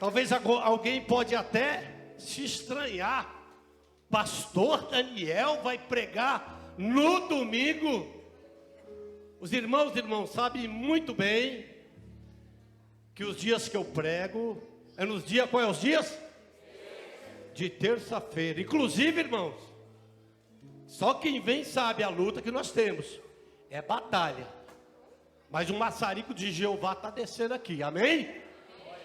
Talvez alguém pode até se estranhar. Pastor Daniel vai pregar no domingo. Os irmãos sabem muito bem que os dias que eu prego é nos dias, qual é os dias? De terça-feira. Inclusive, irmãos, só quem vem sabe a luta que nós temos. É batalha. Mas o maçarico de Jeová está descendo aqui, amém?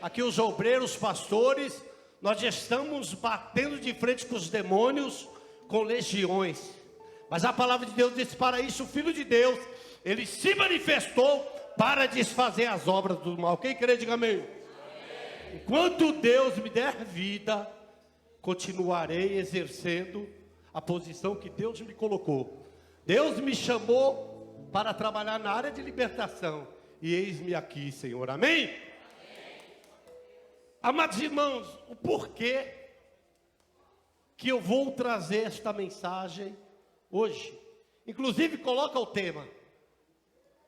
Aqui os obreiros, os pastores, nós já estamos batendo de frente com os demônios, com legiões. Mas a palavra de Deus diz: para isso o Filho de Deus, ele se manifestou para desfazer as obras do mal. Quem crê, diga amém. Amém. Enquanto Deus me der vida, continuarei exercendo a posição que Deus me colocou. Deus me chamou para trabalhar na área de libertação, e eis-me aqui, Senhor, amém? Amém. Amados irmãos, o porquê que eu vou trazer esta mensagem hoje? Inclusive coloca o tema.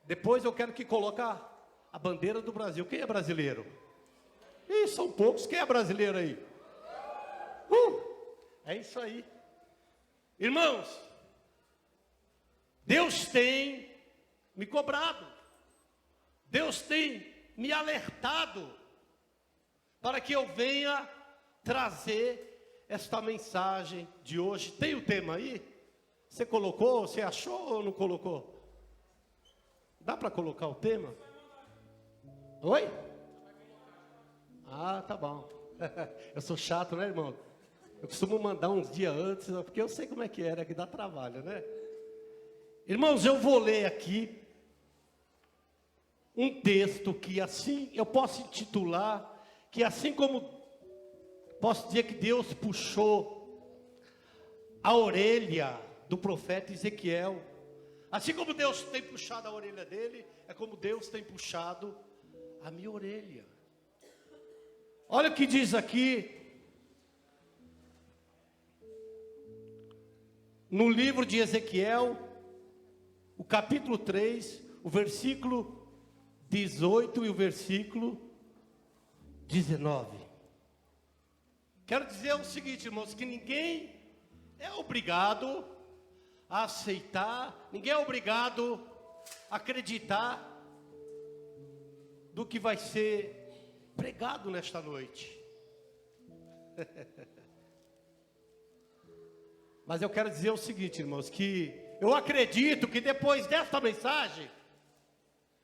Depois eu quero que coloque a bandeira do Brasil. Quem é brasileiro? Ih, são poucos. Quem é brasileiro aí? É isso aí. Irmãos, Deus tem me cobrado. Deus tem me alertado para que eu venha trazer esta mensagem de hoje. Tem o tema aí? Você colocou? Você achou ou não colocou? Dá para colocar o tema? Oi? Ah, tá bom. Eu sou chato, né, irmão? Eu costumo mandar uns dias antes, porque eu sei como é que era, que dá trabalho, né? Irmãos, eu vou ler aqui um texto que assim, eu posso intitular, que assim como posso dizer que Deus puxou a orelha do profeta Ezequiel, assim como Deus tem puxado a orelha dele, é como Deus tem puxado a minha orelha. Olha o que diz aqui no livro de Ezequiel, o capítulo 3, o versículo 18 e o versículo 19. Quero dizer o seguinte, irmãos, que ninguém é obrigado a aceitar, ninguém é obrigado a acreditar do que vai ser pregado nesta noite. Mas eu quero dizer o seguinte, irmãos, que eu acredito que depois desta mensagem,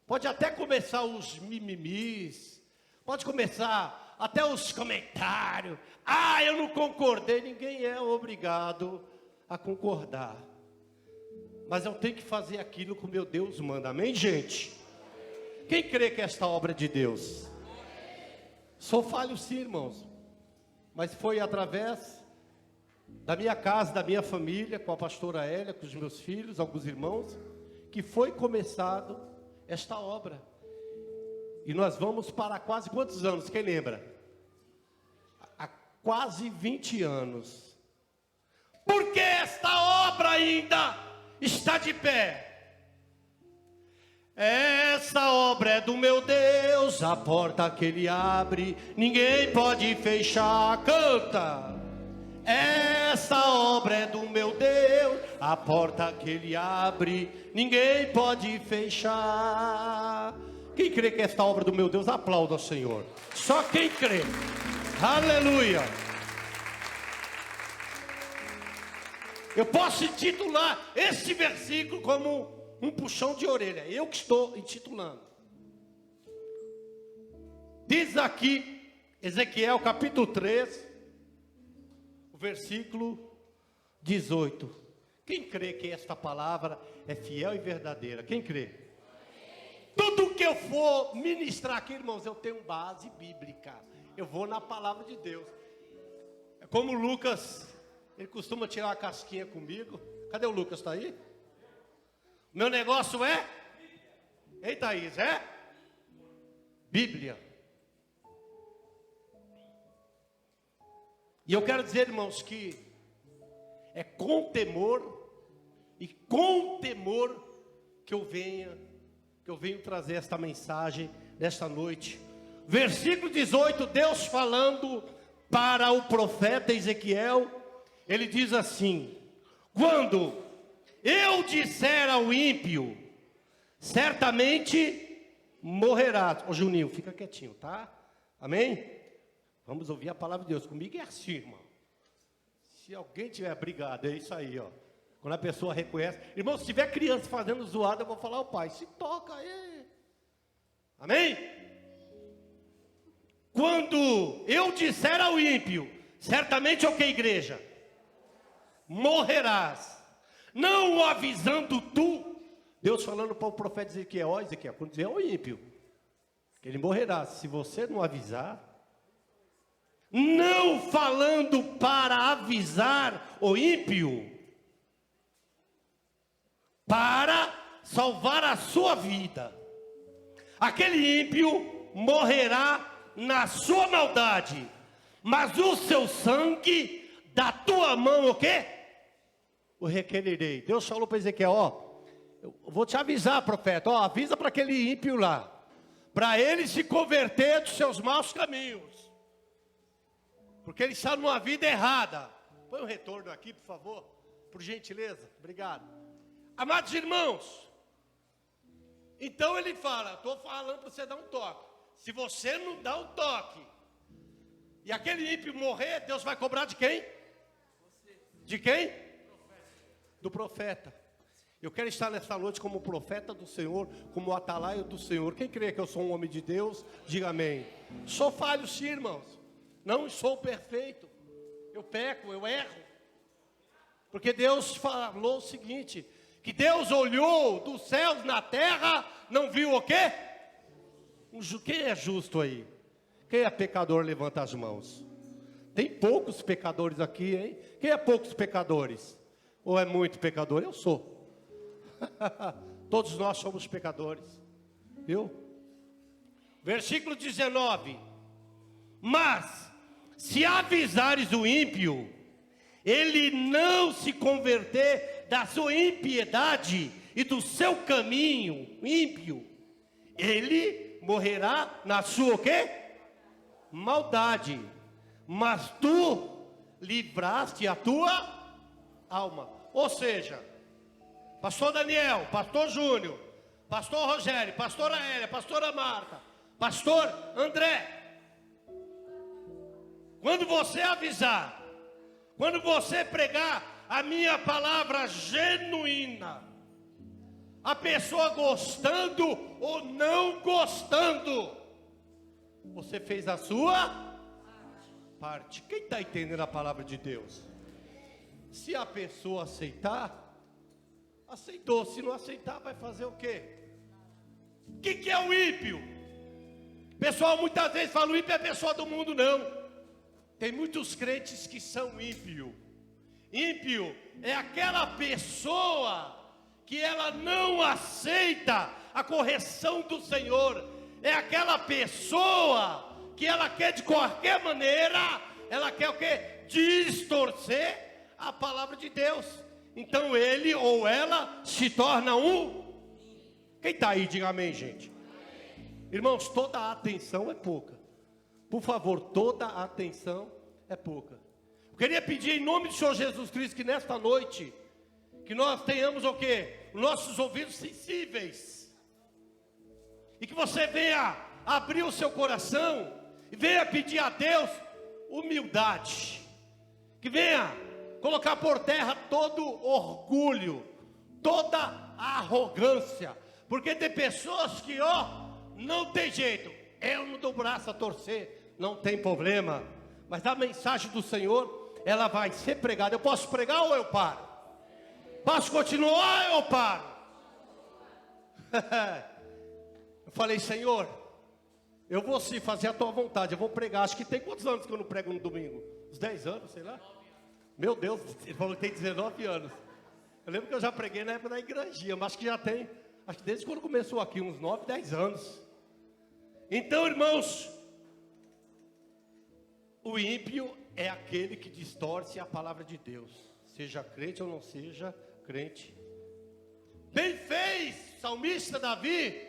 pode até começar os mimimis, pode começar até os comentários. Ah, eu não concordei. Ninguém é obrigado a concordar. Mas eu tenho que fazer aquilo que o meu Deus manda. Amém, gente? Quem crê que esta obra é de Deus? Sou falho sim, irmãos. Mas foi através da minha casa, da minha família, com a pastora Hélia, com os meus filhos, alguns irmãos, que foi começado esta obra. E nós vamos para quase quantos anos? Quem lembra? Há quase 20 anos. Porque esta obra ainda está de pé. Essa obra é do meu Deus, a porta que Ele abre, ninguém pode fechar. Canta! Essa obra é do meu Deus, a porta que Ele abre, ninguém pode fechar. Quem crê que esta obra do meu Deus, aplauda ao Senhor. Só quem crê. Aleluia. Eu posso intitular esse versículo como um puxão de orelha. Eu que estou intitulando. Diz aqui, Ezequiel capítulo 3, o versículo 18. Quem crê que esta palavra é fiel e verdadeira? Quem crê? Tudo que eu for ministrar aqui, irmãos, eu tenho base bíblica. Eu vou na palavra de Deus. É como o Lucas, ele costuma tirar uma casquinha comigo. Cadê o Lucas? Está aí? Meu negócio é? Ei, Thaís, é? Bíblia. E eu quero dizer, irmãos, que é com temor e com temor que eu venho trazer esta mensagem nesta noite. Versículo 18, Deus falando para o profeta Ezequiel, ele diz assim: quando eu disser ao ímpio, certamente morrerás. Ô Juninho, fica quietinho, tá? Amém? Vamos ouvir a palavra de Deus. Comigo é assim, irmão. Se alguém tiver brigado, é isso aí, ó. Quando a pessoa reconhece. Irmão, se tiver criança fazendo zoada, eu vou falar ao pai: se toca aí. Amém? Quando eu disser ao ímpio, certamente o que, igreja? Morrerás. Não o avisando tu. Deus falando para o profeta Ezequiel: ó Ezequiel, quando dizer ao ímpio que ele morrerá, se você não avisar, não falando para avisar o ímpio, para salvar a sua vida, aquele ímpio morrerá na sua maldade, mas o seu sangue da tua mão, o quê? O requererei. Deus falou para Ezequiel: ó, eu vou te avisar, profeta, ó, avisa para aquele ímpio lá, para ele se converter dos seus maus caminhos, porque ele está numa vida errada. Põe um retorno aqui, por favor, por gentileza, obrigado. Amados irmãos, então ele fala: estou falando para você dar um toque. Se você não dá um toque, e aquele ímpio morrer, Deus vai cobrar de quem? De quem? Do profeta. Eu quero estar nesta noite como profeta do Senhor, como atalaio do Senhor. Quem crê que eu sou um homem de Deus, diga amém. Sou falho sim, irmãos. Não sou perfeito. Eu peco, eu erro. Porque Deus falou o seguinte: que Deus olhou dos céus na terra, não viu o quê? Quem é justo aí? Quem é pecador, levanta as mãos. Tem poucos pecadores aqui, hein? Quem é poucos pecadores? Ou é muito pecador? Eu sou. Todos nós somos pecadores, viu? Versículo 19: mas se avisares o ímpio, ele não se converter da sua impiedade e do seu caminho ímpio, ele morrerá na sua o quê? Maldade, mas tu livraste a tua alma. Ou seja, pastor Daniel, pastor Júnior, pastor Rogério, pastora Hélia, pastora Marta, pastor André, quando você avisar, quando você pregar a minha palavra genuína, a pessoa gostando ou não gostando, você fez a sua parte. Quem está entendendo a palavra de Deus? Se a pessoa aceitar, aceitou. Se não aceitar, vai fazer o quê? O que é o ímpio? Pessoal, muitas vezes fala: o ímpio é a pessoa do mundo. Não. Tem muitos crentes que são ímpio. Ímpio é aquela pessoa que ela não aceita a correção do Senhor. É aquela pessoa que ela quer de qualquer maneira, ela quer o quê? Distorcer a palavra de Deus. Então ele ou ela se torna um. Quem está aí, diga amém, gente. Irmãos, toda a atenção é pouca. Por favor, toda a atenção é pouca. Eu queria pedir em nome do Senhor Jesus Cristo que nesta noite, que nós tenhamos o quê? Nossos ouvidos sensíveis. E que você venha abrir o seu coração e venha pedir a Deus humildade. Que venha colocar por terra todo orgulho, toda arrogância. Porque tem pessoas que, ó, não tem jeito. Eu não dou o braço a torcer, não tem problema. Mas a mensagem do Senhor, ela vai ser pregada. Eu posso pregar ou eu paro? Posso continuar ou eu paro? Eu falei: Senhor, eu vou sim fazer a tua vontade, eu vou pregar. Acho que tem quantos anos que eu não prego no domingo? Uns 10 anos, sei lá. Meu Deus, ele falou que tem 19 anos. Eu lembro que eu já preguei na época da igrejinha, mas acho que já tem, acho que desde quando começou aqui, uns 9, 10 anos. Então, irmãos, o ímpio é aquele que distorce a palavra de Deus, seja crente ou não seja crente. Bem fez o salmista Davi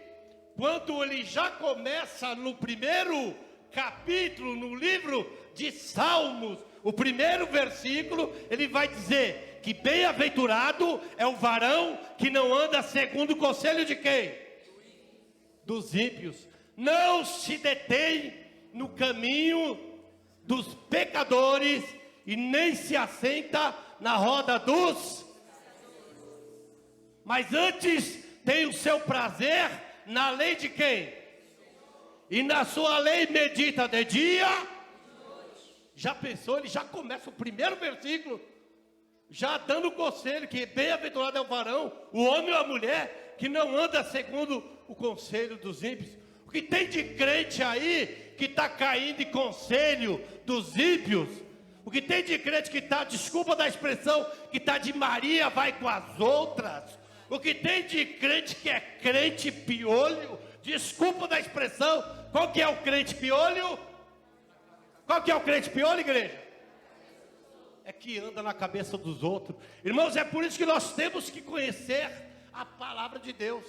quando ele já começa no primeiro capítulo, no livro de Salmos, o primeiro versículo, ele vai dizer que bem-aventurado é o varão que não anda segundo o conselho de quem? Dos ímpios. Não se detém no caminho dos pecadores e nem se assenta na roda dos... Mas antes tem o seu prazer na lei de quem? E na sua lei medita de dia. Já pensou? Ele já começa o primeiro versículo, já dando o conselho que bem-aventurado é o varão, o homem ou a mulher, que não anda segundo o conselho dos ímpios. O que tem de crente aí, que está caindo em conselho dos ímpios, o que tem de crente que está, desculpa da expressão, que está de Maria vai com as outras, o que tem de crente que é crente piolho, desculpa da expressão, qual que é o crente piolho? Qual que é o crente piolho, igreja? É que anda na cabeça dos outros. Irmãos, é por isso que nós temos que conhecer a palavra de Deus.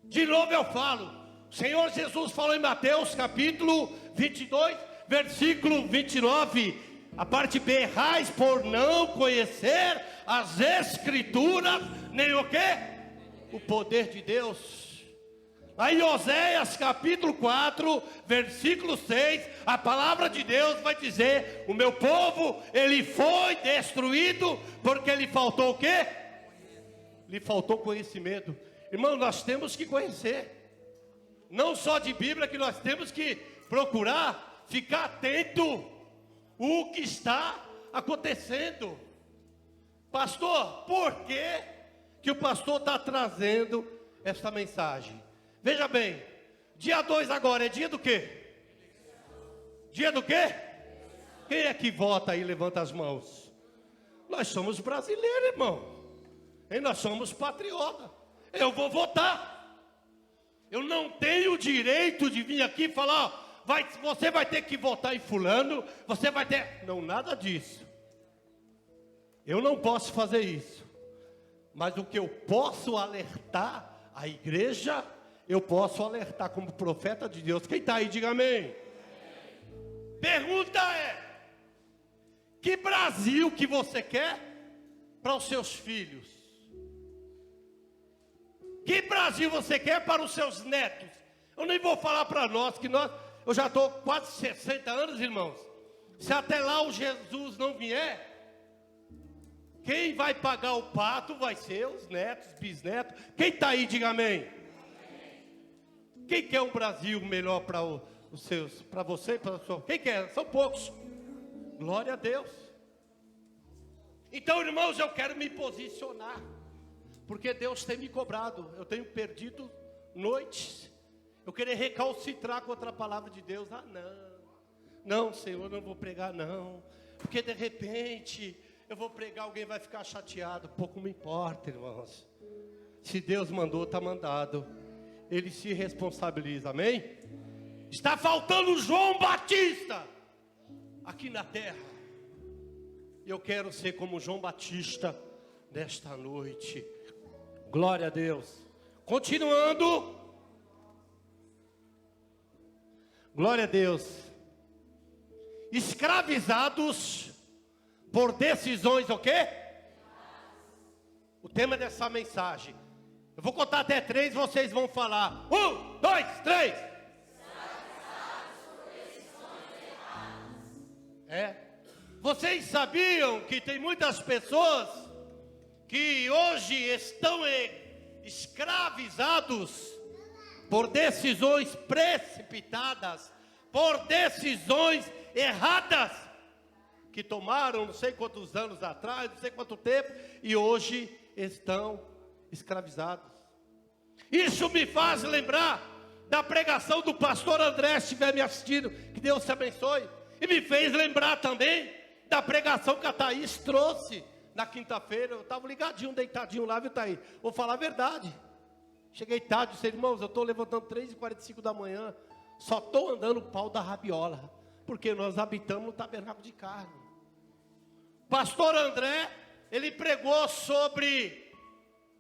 De novo eu falo, o Senhor Jesus falou em Mateus capítulo 22, versículo 29, a parte B: errais por não conhecer as Escrituras, nem o quê? O poder de Deus. Aí em Oséias capítulo 4, versículo 6, a palavra de Deus vai dizer: o meu povo, ele foi destruído, porque lhe faltou o quê? Lhe faltou conhecimento. Irmão, nós temos que conhecer, não só de Bíblia, que nós temos que procurar ficar atento o que está acontecendo. Pastor, por que o pastor está trazendo esta mensagem? Veja bem, dia 2 agora é dia do quê? Dia do quê? Quem é que vota aí? Levanta as mãos. Nós somos brasileiros, irmão. E nós somos patriotas. Eu vou votar. Eu não tenho o direito de vir aqui e falar: ó, você vai ter que votar em fulano, você vai ter... Não, nada disso. Eu não posso fazer isso. Mas o que eu posso alertar a igreja, eu posso alertar como profeta de Deus. Quem está aí, diga amém. Pergunta é: que Brasil que você quer para os seus filhos? Que Brasil você quer para os seus netos? Eu nem vou falar para nós, eu já estou quase 60 anos, irmãos. Se até lá o Jesus não vier, quem vai pagar o pato vai ser os netos, bisnetos. Quem está aí, diga amém. Quem quer um Brasil melhor para os seus, para você e para o seu? Quem quer? São poucos. Glória a Deus. Então, irmãos, eu quero me posicionar, porque Deus tem me cobrado. Eu tenho perdido noites. Eu queria recalcitrar contra a palavra de Deus. Não, Senhor, não vou pregar não, porque de repente eu vou pregar, alguém vai ficar chateado. Pouco me importa, irmãos. Se Deus mandou, está mandado. Ele se responsabiliza, amém? Está faltando João Batista aqui na terra. Eu quero ser como João Batista nesta noite. Glória a Deus. Continuando. Glória a Deus. Escravizados por decisões, o quê? O tema dessa mensagem. Eu vou contar até 3, vocês vão falar. 1, 2, 3. Vocês sabiam que tem muitas pessoas que hoje estão escravizados por decisões precipitadas, por decisões erradas, que tomaram não sei quantos anos atrás, não sei quanto tempo, e hoje estão escravizados. Isso me faz lembrar da pregação do pastor André, se estiver me assistindo, que Deus te abençoe. E me fez lembrar também da pregação que a Thaís trouxe na quinta-feira. Eu estava ligadinho, deitadinho lá, viu, Thaís? Vou falar a verdade. Cheguei tarde, disse: irmãos, eu estou levantando 3h45 da manhã, só estou andando o pau da rabiola, porque nós habitamos no tabernáculo de carne. Pastor André, ele pregou sobre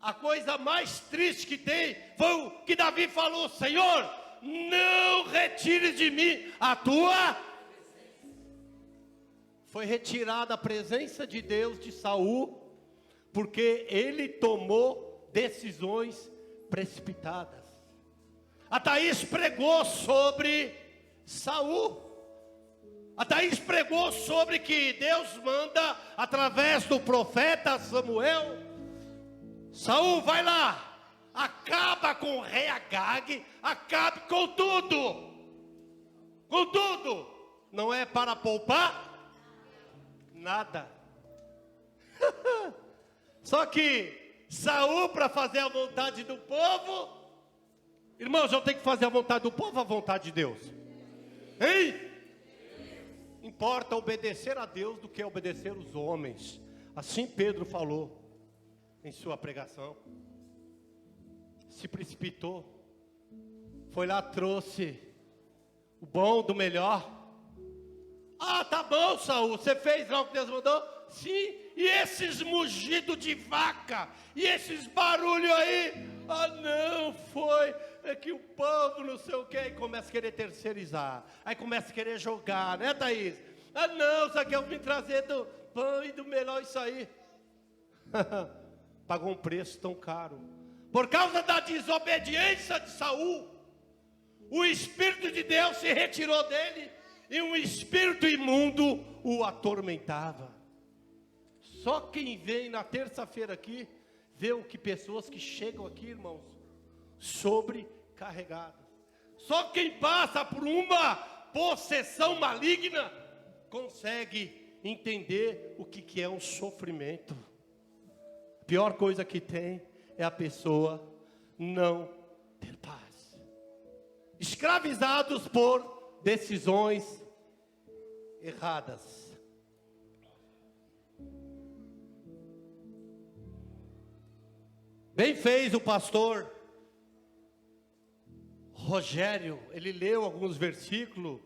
A coisa mais triste que tem foi o que Davi falou: Senhor, não retires de mim a tua. Foi retirada a presença de Deus de Saul, porque ele tomou decisões precipitadas. A Thaís pregou sobre Saul. A Thaís pregou sobre que Deus manda através do profeta Samuel: Saul, vai lá, acaba com o rei Agag, acabe com tudo. Com tudo. Não é para poupar nada. Só que Saul, para fazer a vontade do povo, irmãos, eu tenho que fazer a vontade do povo ou a vontade de Deus? Hein? Importa obedecer a Deus do que obedecer os homens. Assim Pedro falou em sua pregação. Se precipitou, foi lá, trouxe o bom do melhor. Ah, tá bom, Saul, você fez lá o que Deus mandou? Sim. E esses mugidos de vaca, e esses barulhos aí? Ah, não, foi, é que o povo não sei o que, aí começa a querer terceirizar, aí começa a querer jogar, né, Thaís? Ah, não, isso aqui eu vim trazer do pão e do melhor isso aí. Pagou um preço tão caro. Por causa da desobediência de Saul, o Espírito de Deus se retirou dele, e um espírito imundo o atormentava. Só quem vem na terça-feira aqui, vê o que pessoas que chegam aqui, irmãos, sobrecarregadas. Só quem passa por uma possessão maligna, consegue entender o que é um sofrimento. A pior coisa que tem é a pessoa não ter paz. Escravizados por decisões erradas. Bem fez o pastor Rogério, ele leu alguns versículos,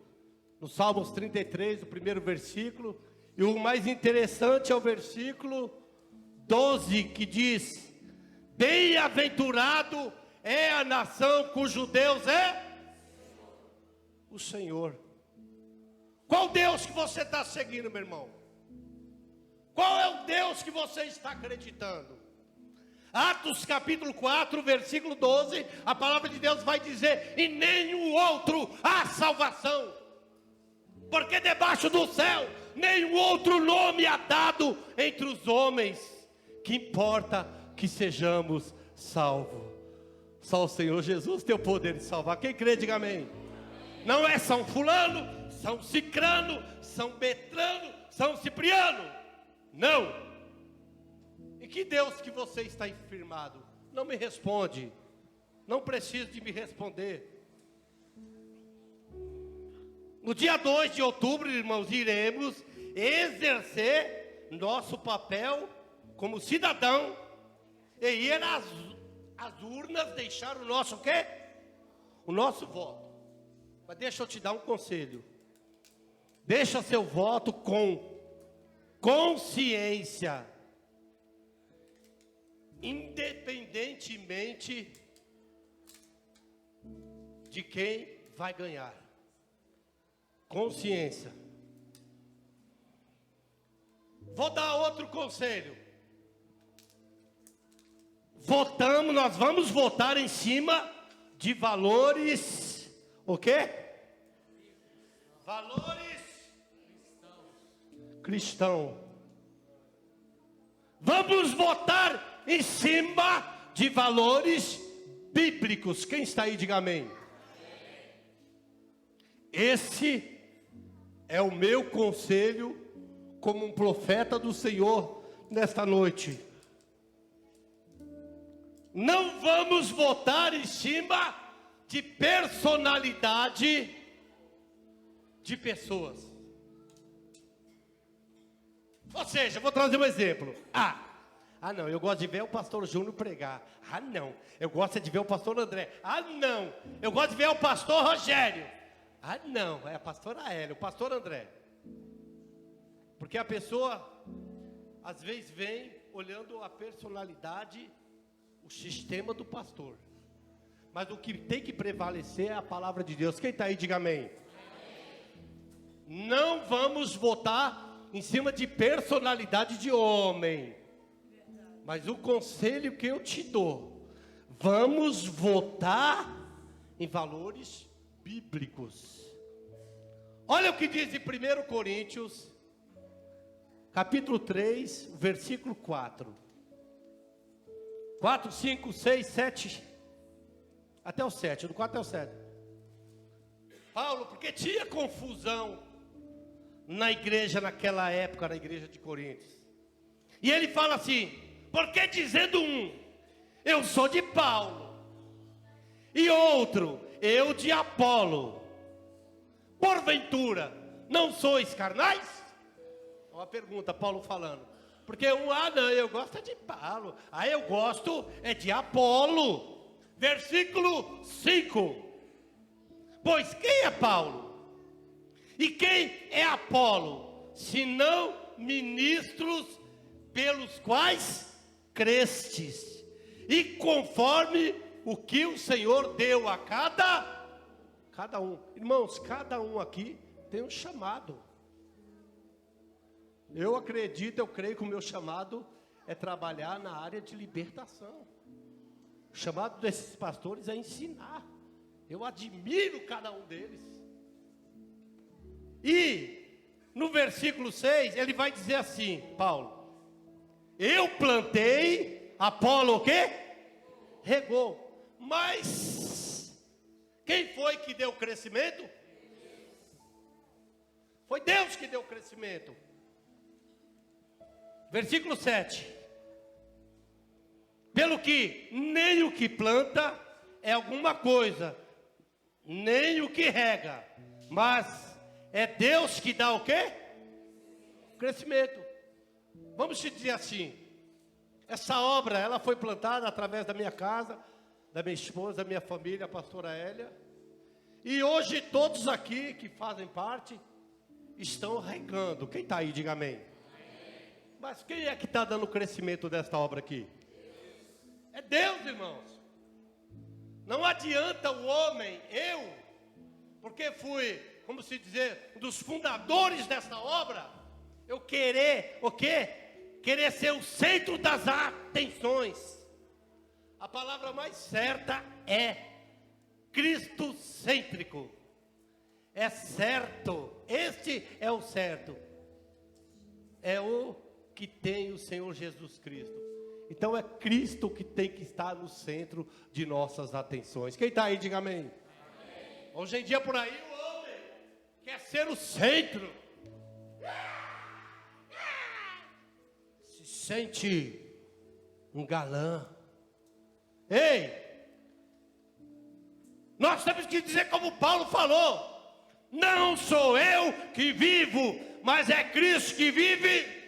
no Salmos 33, o primeiro versículo, e o mais interessante é o versículo 12, que diz: bem-aventurado é a nação cujo Deus é o Senhor. Qual Deus que você está seguindo, meu irmão? Qual é o Deus que você está acreditando? Atos capítulo 4, versículo 12, a palavra de Deus vai dizer: em nenhum outro há salvação, porque debaixo do céu nenhum outro nome há dado entre os homens, que importa que sejamos salvos. Só o Senhor Jesus tem o poder de salvar. Quem crê, diga amém. Não é São Fulano, São Cicrano, São Betrano, São Cipriano. Não. Em que Deus que você está firmado? Não me responde. Não precisa de me responder. No dia 2 de outubro, irmãos, iremos exercer nosso papel como cidadão e ir às urnas deixar o nosso quê? O nosso voto. Mas deixa eu te dar um conselho. Deixa seu voto com consciência, independentemente de quem vai ganhar. Consciência. Vou dar outro conselho. Nós vamos votar em cima de valores, o quê? Valores cristãos. Vamos votar em cima de valores bíblicos. Quem está aí, diga amém. Esse é o meu conselho como um profeta do Senhor nesta noite. Não vamos votar em cima de personalidade de pessoas. Ou seja, vou trazer um exemplo. Não, eu gosto de ver o pastor Júnior pregar. Não, eu gosto de ver o pastor André. Não, eu gosto de ver o pastor Rogério. Não, é a pastora Hélio, o pastor André. Porque a pessoa, às vezes, vem olhando a personalidade o sistema do pastor. Mas o que tem que prevalecer é a palavra de Deus. Quem está aí, diga amém. Não vamos votar em cima de personalidade de homem. Mas o conselho que eu te dou, vamos votar em valores bíblicos. Olha o que diz em 1 Coríntios, capítulo 3, versículo 4. 4, 5, 6, 7, até o 7, do 4 até o 7. Paulo, porque tinha confusão na igreja naquela época, na igreja de Coríntios. E ele fala assim, porque dizendo um, eu sou de Paulo, e outro, eu de Apolo, porventura, não sois carnais? Uma pergunta, Paulo falando. Porque não, eu gosto de Paulo. Eu gosto de Apolo. Versículo 5. Pois quem é Paulo? E quem é Apolo? Senão ministros pelos quais crestes. E conforme o que o Senhor deu a cada um. Irmãos, cada um aqui tem um chamado. Eu acredito, eu creio que o meu chamado é trabalhar na área de libertação. O chamado desses pastores é ensinar. Eu admiro cada um deles. E no versículo 6, ele vai dizer assim, Paulo: eu plantei, Apolo o quê? Regou. Mas quem foi que deu o crescimento? Foi Deus que deu o crescimento. Versículo 7. Pelo que nem o que planta é alguma coisa, nem o que rega, mas é Deus que dá o quê? O crescimento. Vamos te dizer assim, essa obra, ela foi plantada através da minha casa, da minha esposa, da minha família, a pastora Hélia. E hoje todos aqui que fazem parte estão regando. Quem está aí, diga amém. Mas quem é que está dando o crescimento desta obra aqui? É Deus, irmãos. Não adianta o homem, porque fui, como se dizer, um dos fundadores dessa obra, eu querer, o quê? Querer ser o centro das atenções. A palavra mais certa é cristocêntrico. É certo, este é o certo. É o que tem o Senhor Jesus Cristo. Então é Cristo que tem que estar no centro de nossas atenções. Quem está aí, diga amém. Amém. Hoje em dia por aí o homem quer ser o centro. Se sente um galã. Ei! Nós temos que dizer como Paulo falou: não sou eu que vivo, mas é Cristo que vive.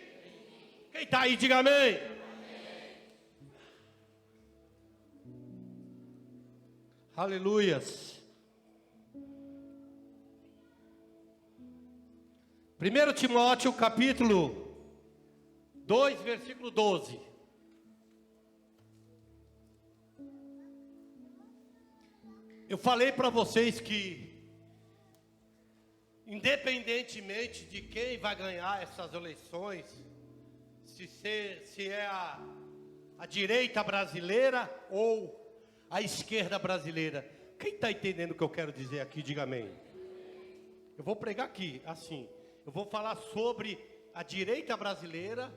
Quem está aí, diga amém. Aleluias. 1 Timóteo capítulo 2, versículo 12. Eu falei para vocês que, independentemente de quem vai ganhar essas eleições, se é a direita brasileira ou a esquerda brasileira, quem está entendendo o que eu quero dizer aqui, diga amém. Eu vou pregar aqui, assim, eu vou falar sobre a direita brasileira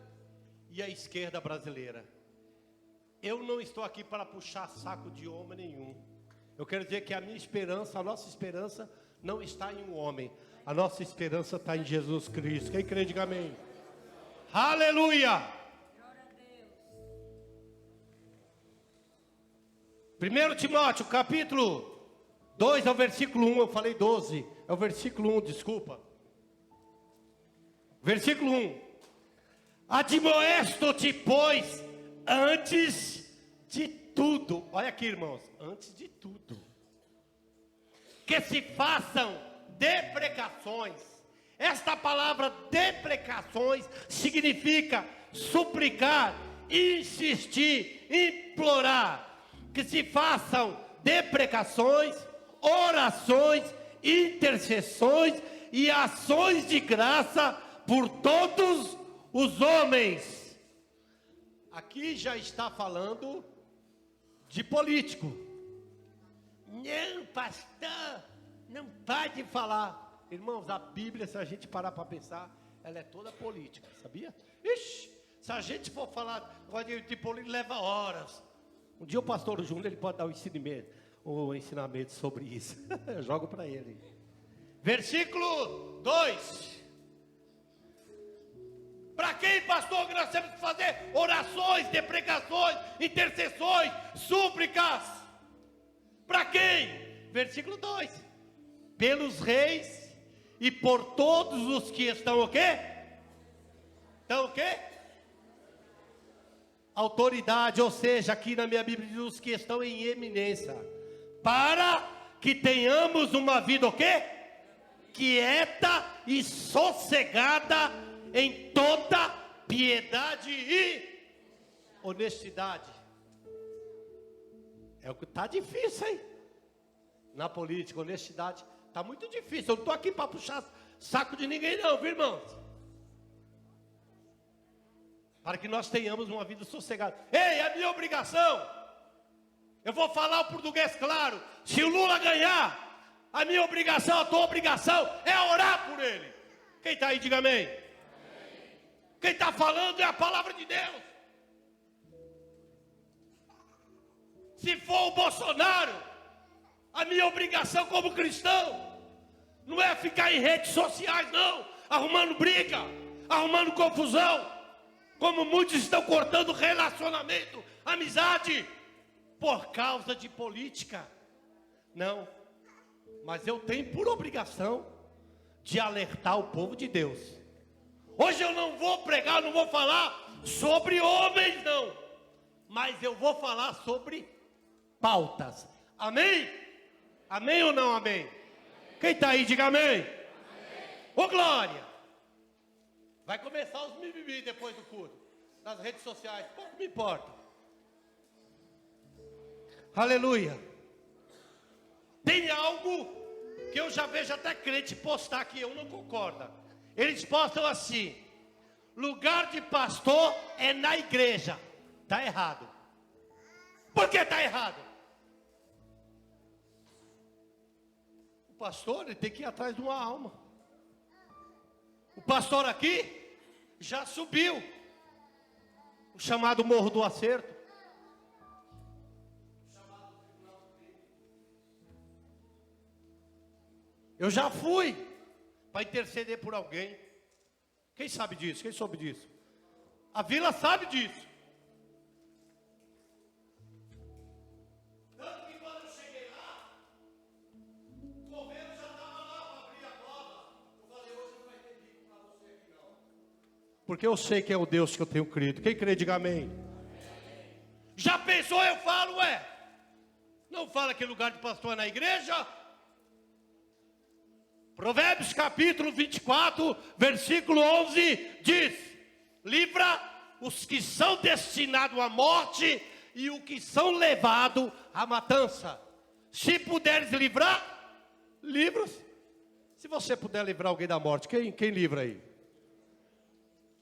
e a esquerda brasileira. Eu não estou aqui para puxar saco de homem nenhum. Eu quero dizer que a minha esperança, a nossa esperança não está em um homem. A nossa esperança está em Jesus Cristo. Quem crê, diga amém. Aleluia! 1 Timóteo, capítulo 2, ao versículo 1, eu falei 12, é o versículo 1, desculpa. Versículo 1. Admoesto-te, pois, antes de tudo, olha aqui, irmãos, antes de tudo, que se façam deprecações. Esta palavra deprecações significa suplicar insistir, implorar que se façam deprecações, orações, intercessões e ações de graça por todos os homens. Aqui já está falando de político. Não, pastor, não pode falar. Irmãos, a Bíblia, se a gente parar para pensar, ela é toda política, sabia? Ixi, se a gente for falar de política, leva horas. Um dia o pastor Júnior, ele pode dar um ensinamento sobre isso. Eu jogo para ele. Versículo 2. Para quem, pastor, que nós temos que fazer orações, deprecações, intercessões, súplicas? Para quem? Versículo 2. Pelos reis e por todos os que estão o quê? Estão o quê? Autoridade, ou seja, aqui na minha Bíblia diz os que estão em eminência. Para que tenhamos uma vida o quê? Quieta e sossegada em toda piedade e honestidade. É o que está difícil, hein? Na política, honestidade está muito difícil. Eu não estou aqui para puxar saco de ninguém não, viu, irmãos? Para que nós tenhamos uma vida sossegada. Ei, é minha obrigação. Eu vou falar o português claro. Se o Lula ganhar, a minha obrigação, a tua obrigação é orar por ele. Quem está aí, diga amém. Amém. Quem está falando é a palavra de Deus. Se for o Bolsonaro, a minha obrigação como cristão não é ficar em redes sociais não, arrumando briga, arrumando confusão, como muitos estão cortando relacionamento, amizade, por causa de política. Não, mas eu tenho por obrigação de alertar o povo de Deus. Hoje eu não vou pregar, não vou falar sobre homens não, mas eu vou falar sobre pautas. Amém? Amém ou não amém? Amém. Quem está aí, diga amém. Ô glória! Vai começar os mimimi depois do culto, nas redes sociais, pouco me importa. Aleluia. Tem algo que eu já vejo até crente postar que eu não concordo. Eles postam assim: lugar de pastor é na igreja. Está errado. Por que está errado? O pastor, ele tem que ir atrás de uma alma. O pastor aqui já subiu o chamado Morro do Acerto. Eu já fui para interceder por alguém. Quem sabe disso? Quem soube disso? A vila sabe disso. Tanto que quando eu cheguei lá, o governo já estava lá para abrir a prova. Eu falei, hoje não vai ter bico para você aqui não. Porque eu sei que é o Deus que eu tenho crido. Quem crê, diga amém. Já pensou, eu falo, não fala que lugar de pastor é na igreja? Provérbios capítulo 24, versículo 11, diz: livra os que são destinados à morte e os que são levados à matança. Se puderes livrar, livra-os. Se você puder livrar alguém da morte, quem livra aí?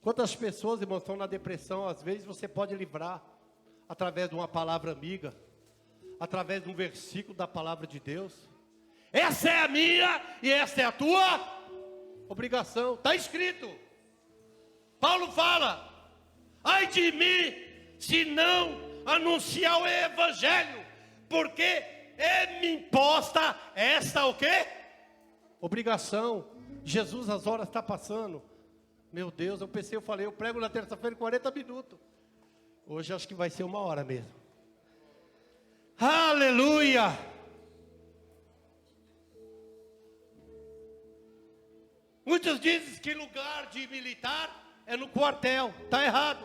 Quantas pessoas, irmãos, estão na depressão? Às vezes você pode livrar através de uma palavra amiga, através de um versículo da palavra de Deus. Essa é a minha e essa é a tua obrigação. Está escrito. Paulo fala: ai de mim se não anunciar o evangelho, porque é-me imposta esta o quê? Obrigação. Jesus, as horas estão passando. Meu Deus, eu falei, eu prego na terça-feira 40 minutos. Hoje acho que vai ser 1 hora mesmo. Aleluia. Muitos dizem que lugar de militar é no quartel. Está errado.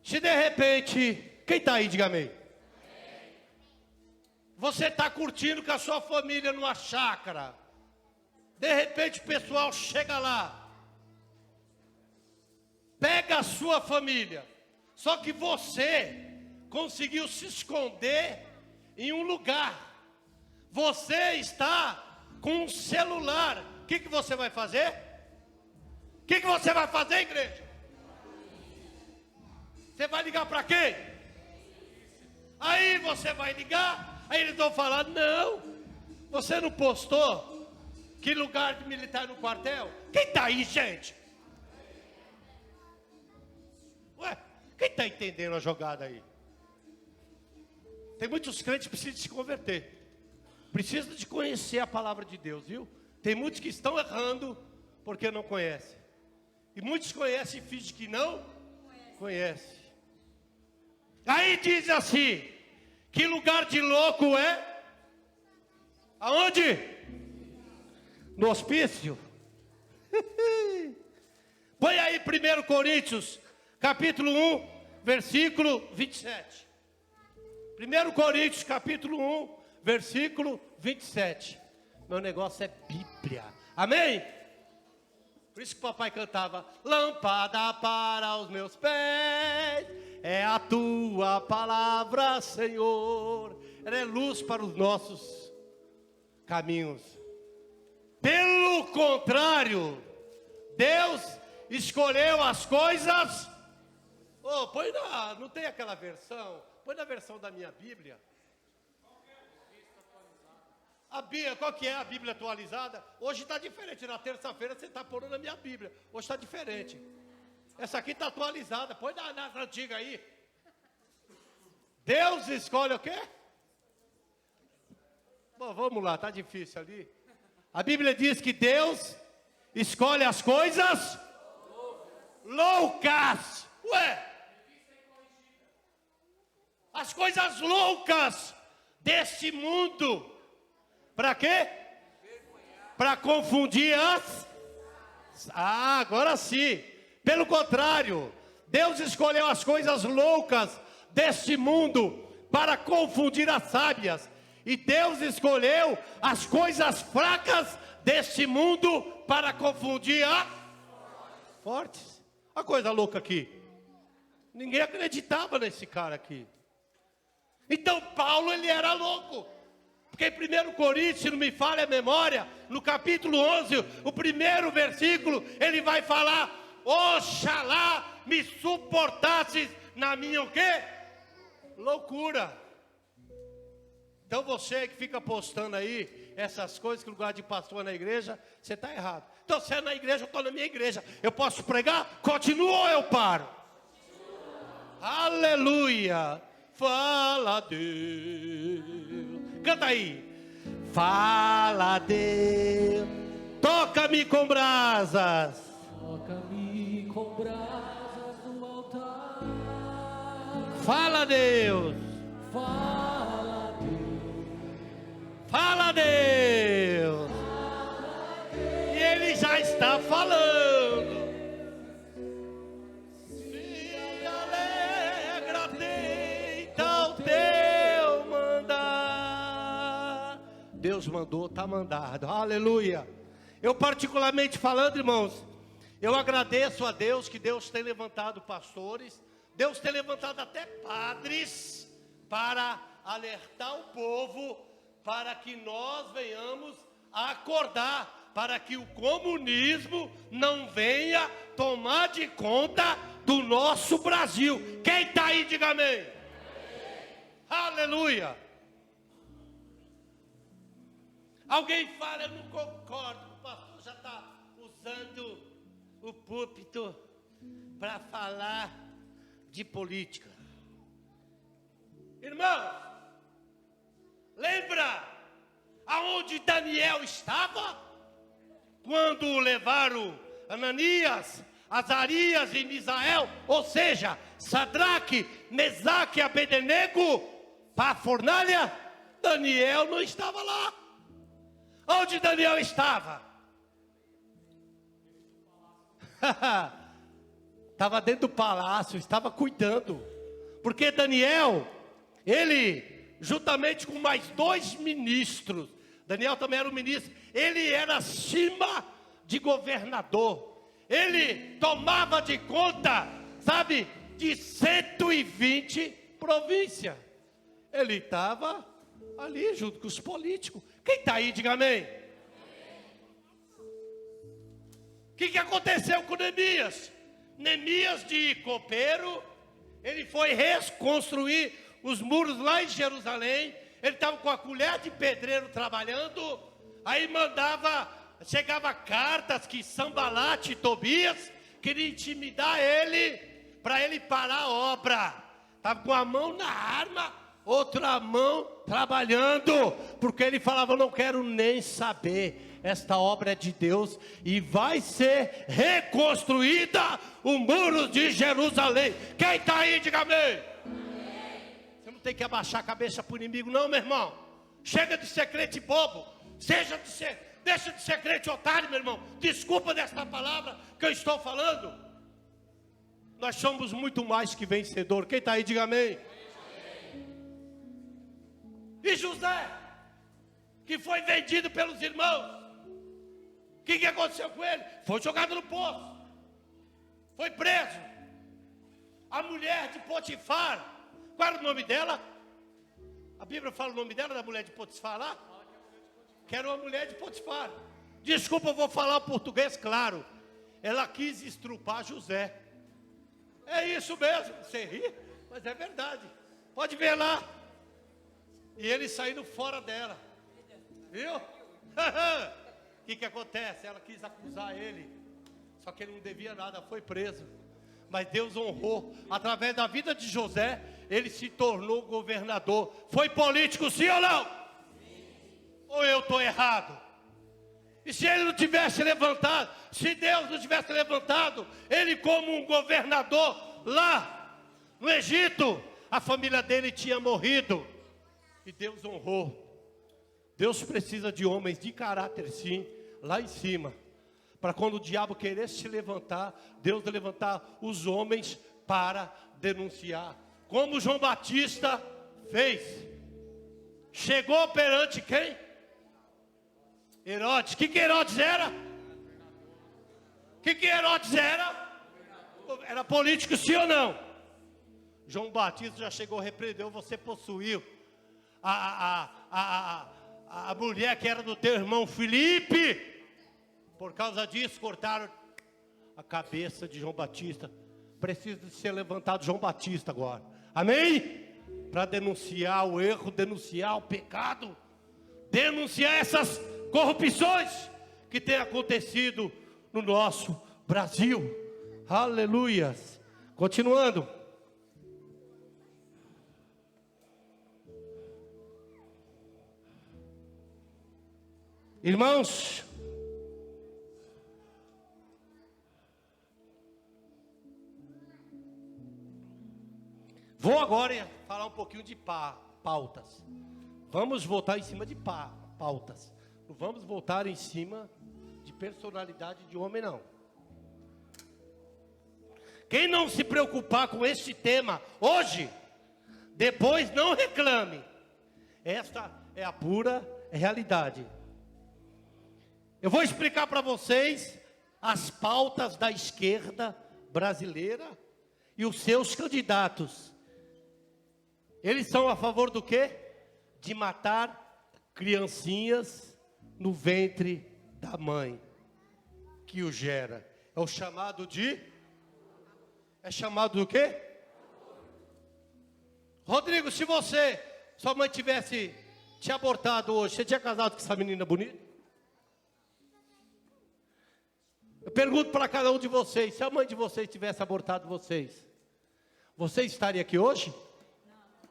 Se de repente, quem está aí, diga amém. Você está curtindo com a sua família numa chácara. De repente o pessoal chega lá, pega a sua família Só que você conseguiu se esconder em um lugar. Você está com um celular. O que você vai fazer? O que você vai fazer, igreja? Você vai ligar para quem? Aí você vai ligar, aí eles vão falar, não, você não postou que lugar de militar no quartel? Quem está aí, gente? Ué, quem está entendendo a jogada aí? Tem muitos crentes que precisam se converter. Precisam de conhecer a palavra de Deus, viu? Tem muitos que estão errando porque não conhecem. E muitos conhecem e fingem que não conhecem. Aí diz assim, que lugar de louco é? Aonde? No hospício. Põe aí 1 Coríntios, capítulo 1, versículo 27. 1 Coríntios, capítulo 1, versículo 27. Meu negócio é Bíblia. Amém? Por isso que o papai cantava: lâmpada para os meus pés é a tua palavra, Senhor. Ela é luz para os nossos caminhos. Pelo contrário, Deus escolheu as coisas. Oh, põe na, não tem aquela versão? Põe na versão da minha Bíblia. A Bíblia, qual que é a Bíblia atualizada? Hoje está diferente. Na terça-feira você está pondo na minha Bíblia. Hoje está diferente. Essa aqui está atualizada. Põe na antiga aí. Deus escolhe o quê? Bom, vamos lá, está difícil ali. A Bíblia diz que Deus escolhe as coisas loucas. Ué? As coisas loucas deste mundo. Para quê? Para confundir as... Ah, agora sim. Pelo contrário, Deus escolheu as coisas loucas deste mundo para confundir as sábias. E Deus escolheu as coisas fracas deste mundo para confundir as fortes. A coisa louca aqui. Ninguém acreditava nesse cara aqui. Então Paulo, ele era louco. Porque em 1 Coríntios, se não me falha a memória, no capítulo 11, o primeiro versículo, ele vai falar: oxalá me suportasses na minha o quê? Loucura. Então você que fica postando aí essas coisas, que lugar de pastor na igreja, você está errado. Então se é na igreja, eu estou na minha igreja. Eu posso pregar? Continuo ou eu paro? Aleluia. Fala Deus. Canta aí. Fala Deus. Toca-me com brasas. Toca-me com brasas no altar. Fala Deus. Fala Deus. Fala Deus. E ele já está falando. Se alegra, deita o teu mandar. Deus mandou, está mandado. Aleluia. Eu particularmente falando, irmãos, eu agradeço a Deus que Deus tem levantado pastores. Deus tem levantado até padres para alertar o povo, para que nós venhamos a acordar, para que o comunismo não venha tomar de conta do nosso Brasil. Quem está aí, diga amém. Amém. Aleluia. Alguém fala: eu não concordo, o pastor já está usando o púlpito para falar de política. Irmão, lembra aonde Daniel estava? Quando levaram Ananias, Azarias e Misael, ou seja, Sadraque, Mesaque e Abednego, para a fornalha? Daniel não estava lá. Onde Daniel estava? Estava dentro do palácio, estava cuidando. Porque Daniel, ele, juntamente com mais 2 ministros, Daniel também era um ministro, ele era acima de governador. Ele tomava de conta, sabe, de 120 províncias. Ele estava ali junto com os políticos. Quem está aí, diga amém. O que aconteceu com Neemias? Neemias de copeiro, ele foi reconstruir os muros lá em Jerusalém. Ele estava com a colher de pedreiro trabalhando. Aí chegava cartas que Sambalate e Tobias queriam intimidar ele, para ele parar a obra. Estava com a mão na arma, outra mão trabalhando, porque ele falava: não quero nem saber, esta obra é de Deus, e vai ser reconstruída o muro de Jerusalém. Quem está aí, diga amém. Você não tem que abaixar a cabeça para o inimigo não, meu irmão. Chega de ser crente bobo, deixa de ser crente otário, meu irmão. Desculpa desta palavra que eu estou falando. Nós somos muito mais que vencedor. Quem está aí, diga amém. E José, que foi vendido pelos irmãos, o que aconteceu com ele? Foi jogado no poço, foi preso. A mulher de Potifar, qual era o nome dela? A Bíblia fala o nome dela, da mulher de Potifar lá? Que era uma mulher de Potifar. Desculpa, eu vou falar o português claro. Ela quis estrupar José. É isso mesmo, você ri, mas é verdade. Pode ver lá. E ele saindo fora dela. Viu? O que acontece? Ela quis acusar ele. Só que ele não devia nada, foi preso. Mas Deus honrou. Através da vida de José, ele se tornou governador. Foi político, sim ou não? Sim. Ou eu estou errado? E se ele não tivesse levantado, se Deus não tivesse levantado ele como um governador lá no Egito, a família dele tinha morrido. E Deus honrou. Deus precisa de homens de caráter, sim, lá em cima, para quando o diabo querer se levantar, Deus levantar os homens para denunciar, como João Batista fez. Chegou perante quem? Herodes. O que Herodes era? O que Herodes era? Era político, sim ou não? João Batista já chegou, repreendeu: você possuiu a mulher que era do teu irmão Filipe. Por causa disso cortaram a cabeça de João Batista. Precisa ser levantado João Batista agora, amém? Para denunciar o erro, denunciar o pecado, denunciar essas corrupções que tem acontecido no nosso Brasil. Aleluias. Continuando. Irmãos, vou agora falar um pouquinho de pautas. Vamos voltar em cima de pautas. Não vamos voltar em cima de personalidade de homem, não. Quem não se preocupar com este tema hoje, depois não reclame. Esta é a pura realidade. Eu vou explicar para vocês as pautas da esquerda brasileira e os seus candidatos. Eles são a favor do quê? De matar criancinhas no ventre da mãe que o gera. É o chamado de... É chamado do quê? Rodrigo, se sua mãe tivesse te abortado hoje, você tinha casado com essa menina bonita? Eu pergunto para cada um de vocês: se a mãe de vocês tivesse abortado vocês estaria aqui hoje? Não.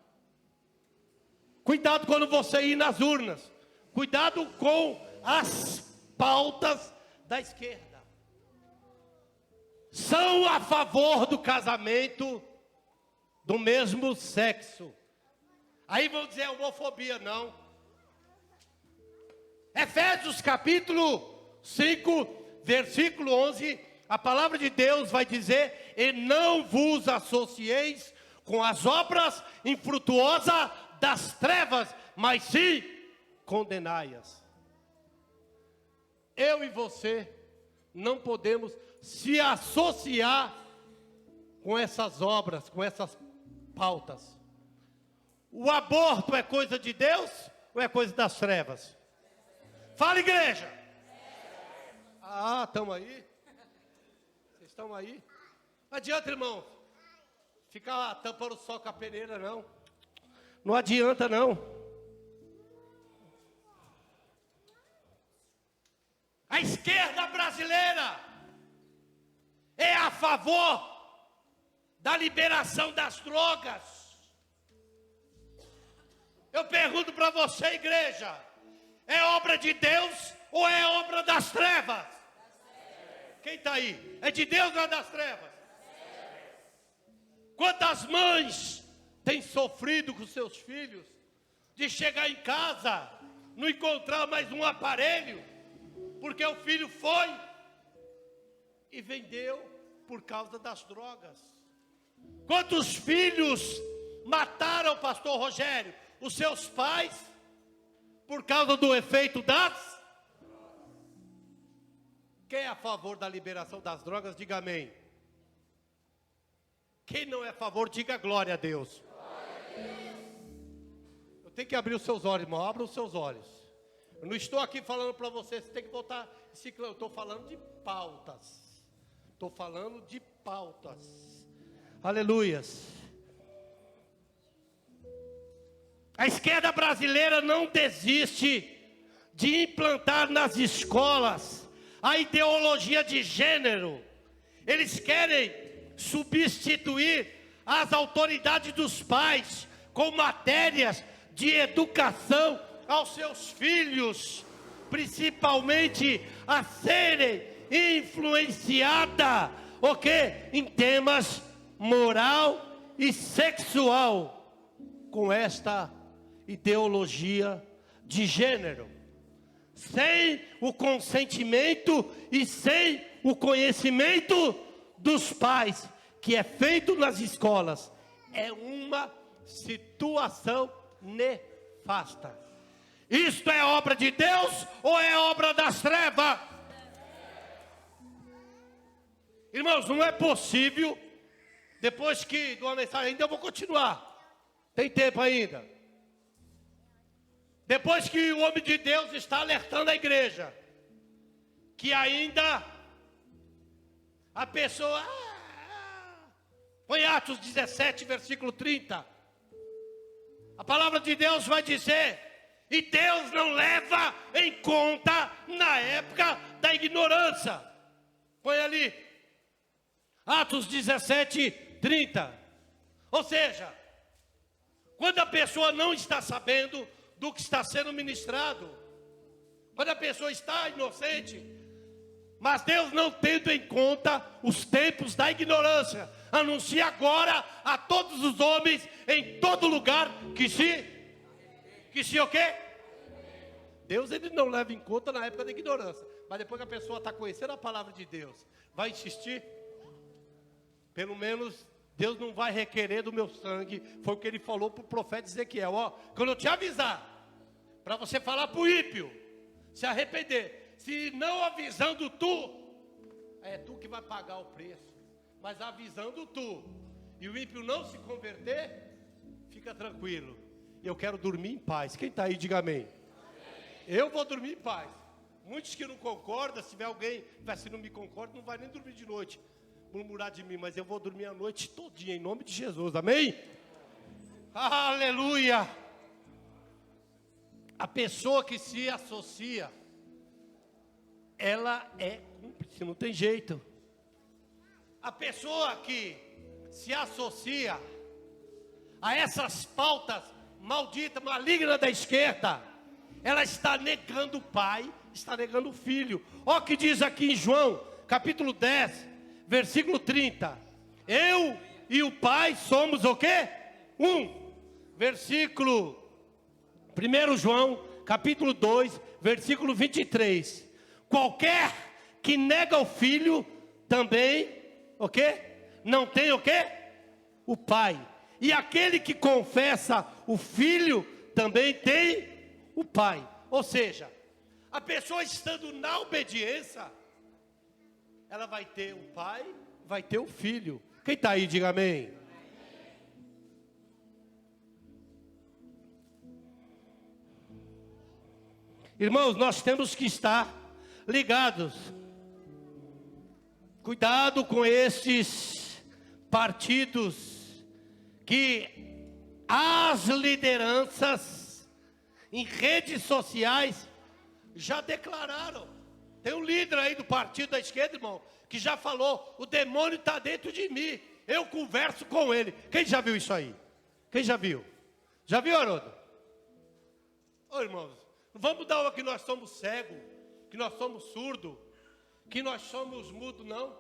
Cuidado quando você ir nas urnas. Cuidado com as pautas da esquerda. São a favor do casamento do mesmo sexo. Aí vão dizer homofobia, não. Efésios capítulo 5, versículo 11, a palavra de Deus vai dizer: e não vos associeis com as obras infrutuosas das trevas, mas sim condenai-as. Eu e você não podemos se associar com essas obras, com essas pautas. O aborto é coisa de Deus ou é coisa das trevas? Fala, igreja! Ah, estamos aí? Vocês estão aí? Não adianta, irmão, ficar tampando o sol com a peneira, não. Não adianta, não. A esquerda brasileira é a favor da liberação das drogas. Eu pergunto para você, igreja, é obra de Deus ou é obra das trevas? Quem está aí? É de Deus ou é das trevas? Quantas mães têm sofrido com seus filhos de chegar em casa, não encontrar mais um aparelho, porque o filho foi e vendeu por causa das drogas? Quantos filhos mataram, pastor Rogério, os seus pais por causa do efeito das? Quem é a favor da liberação das drogas, diga amém. Quem não é a favor, diga glória a Deus. Eu tenho que abrir os seus olhos, irmão, abra os seus olhos. Eu não estou aqui falando para você, você tem que botar ciclo. Eu estou falando de pautas. Estou falando de pautas. Aleluias. A esquerda brasileira não desiste de implantar nas escolas a ideologia de gênero. Eles querem substituir as autoridades dos pais com matérias de educação aos seus filhos, principalmente a serem influenciada, em temas moral e sexual, com esta ideologia de gênero, sem o consentimento e sem o conhecimento dos pais, que é feito nas escolas. É uma situação nefasta. Isto é obra de Deus ou é obra das trevas? Irmãos, não é possível, depois que de uma mensagem, ainda eu vou continuar, tem tempo ainda. Depois que o homem de Deus está alertando a igreja, que ainda a pessoa, põe Atos 17, versículo 30, a palavra de Deus vai dizer, e Deus não leva em conta na época da ignorância. Põe ali, Atos 17, 30. Ou seja, quando a pessoa não está sabendo do que está sendo ministrado, quando a pessoa está inocente, mas Deus não tendo em conta os tempos da ignorância, anuncia agora a todos os homens em todo lugar que se o quê? Deus ele não leva em conta na época da ignorância, mas depois que a pessoa está conhecendo a palavra de Deus, vai insistir. Pelo menos Deus não vai requerer do meu sangue. Foi o que ele falou para o profeta Ezequiel. Quando eu te avisar, para você falar para o ímpio se arrepender, se não avisando tu, é tu que vai pagar o preço. Mas avisando tu, e o ímpio não se converter, fica tranquilo. Eu quero dormir em paz. Quem está aí, diga amém. Eu vou dormir em paz. Muitos que não concordam, se tiver alguém se não me concorda, não vai nem dormir de noite, murmurar de mim, mas eu vou dormir a noite todinha, em nome de Jesus, amém? Aleluia! A pessoa que se associa, ela é cúmplice, não tem jeito. A pessoa que se associa a essas pautas malditas, malignas da esquerda, ela está negando o pai, está negando o filho. Olha o que diz aqui em João, capítulo 10, versículo 30. Eu e o pai somos o quê? Versículo 1 João, capítulo 2, versículo 23. Qualquer que nega o filho, também, não tem o pai. E aquele que confessa o filho, também tem o pai. Ou seja, a pessoa estando na obediência, ela vai ter o pai, vai ter o filho. Quem está aí, diga amém. Irmãos, nós temos que estar ligados. Cuidado com esses partidos que as lideranças em redes sociais já declararam. Tem um líder aí do partido da esquerda, irmão, que já falou: o demônio está dentro de mim, eu converso com ele. Quem já viu isso aí? Quem já viu? Já viu, Haroldo? Ô irmãos, não vamos dar uma que nós somos cegos, que nós somos surdos, que nós somos mudos, não.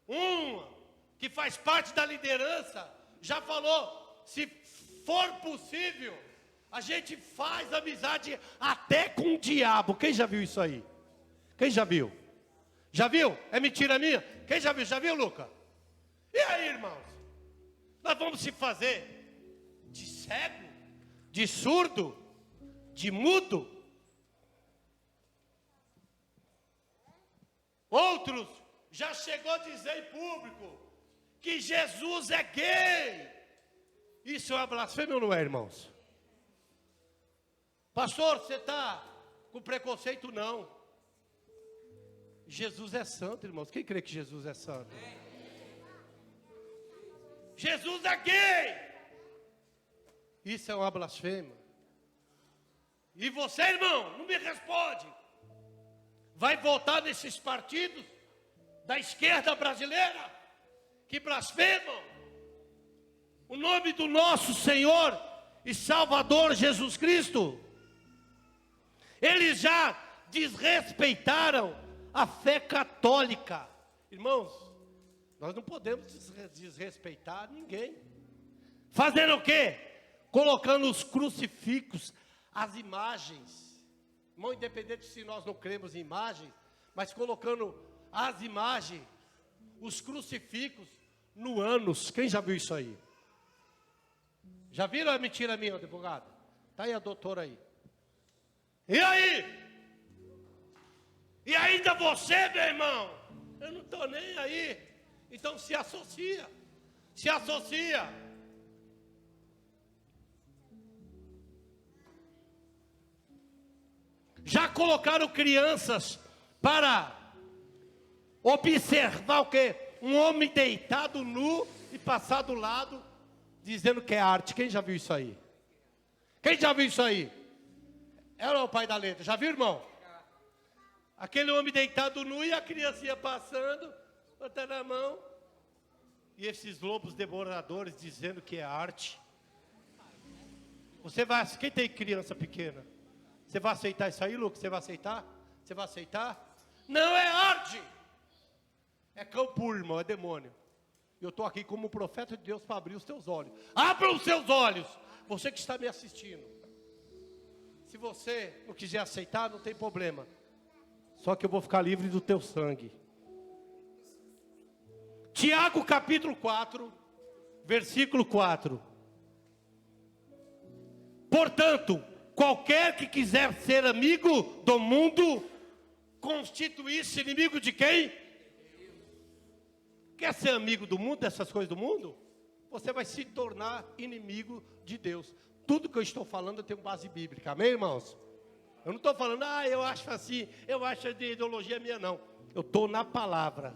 Uma que faz parte da liderança já falou: se for possível, a gente faz amizade até com o diabo. Quem já viu isso aí? Quem já viu? Já viu? É mentira minha? Quem já viu? Já viu, Luca? E aí, irmãos? Nós vamos se fazer de cego, de surdo, de mudo? Outros já chegou a dizer em público que Jesus é gay. Isso é uma blasfêmia ou não é, irmãos? Pastor, você está com preconceito? Não. Jesus é santo, irmãos. Quem crê que Jesus é santo? Jesus é gay. Isso é uma blasfêmia. E você, irmão, não me responde. Vai votar nesses partidos da esquerda brasileira que blasfemam o nome do nosso Senhor e Salvador Jesus Cristo? Eles já desrespeitaram a fé católica. Irmãos, nós não podemos desrespeitar ninguém. Fazendo o quê? Colocando os crucifixos, as imagens. Irmão, independente se nós não cremos em imagens, mas colocando as imagens, os crucifixos no ânus. Quem já viu isso aí? Já viram? É mentira minha, advogado? Está aí a doutora aí. E aí? E ainda você, meu irmão? Eu não estou nem aí. Então se associa. Se associa. Já colocaram crianças para observar o quê? Um homem deitado nu e passar do lado, dizendo que é arte. Quem já viu isso aí? Quem já viu isso aí? Era o pai da letra. Já viu, irmão? Aquele homem deitado nu e a criancinha passando, botando a mão. E esses lobos devoradores dizendo que é arte. Você vai, quem tem criança pequena? Você vai aceitar isso aí, Lucas? Você vai aceitar? Você vai aceitar? Não é arte. É campo, irmão, é demônio. Eu estou aqui como profeta de Deus para abrir os teus olhos. Abra os seus olhos. Você que está me assistindo. Se você não quiser aceitar, não tem problema. Só que eu vou ficar livre do teu sangue. Tiago capítulo 4, versículo 4. Portanto, qualquer que quiser ser amigo do mundo, constituir-se inimigo de quem? Quer ser amigo do mundo, dessas coisas do mundo? Você vai se tornar inimigo de Deus. Tudo que eu estou falando tem base bíblica, amém, irmãos? Eu não estou falando, eu acho assim, eu acho de ideologia minha, não. Eu estou na palavra.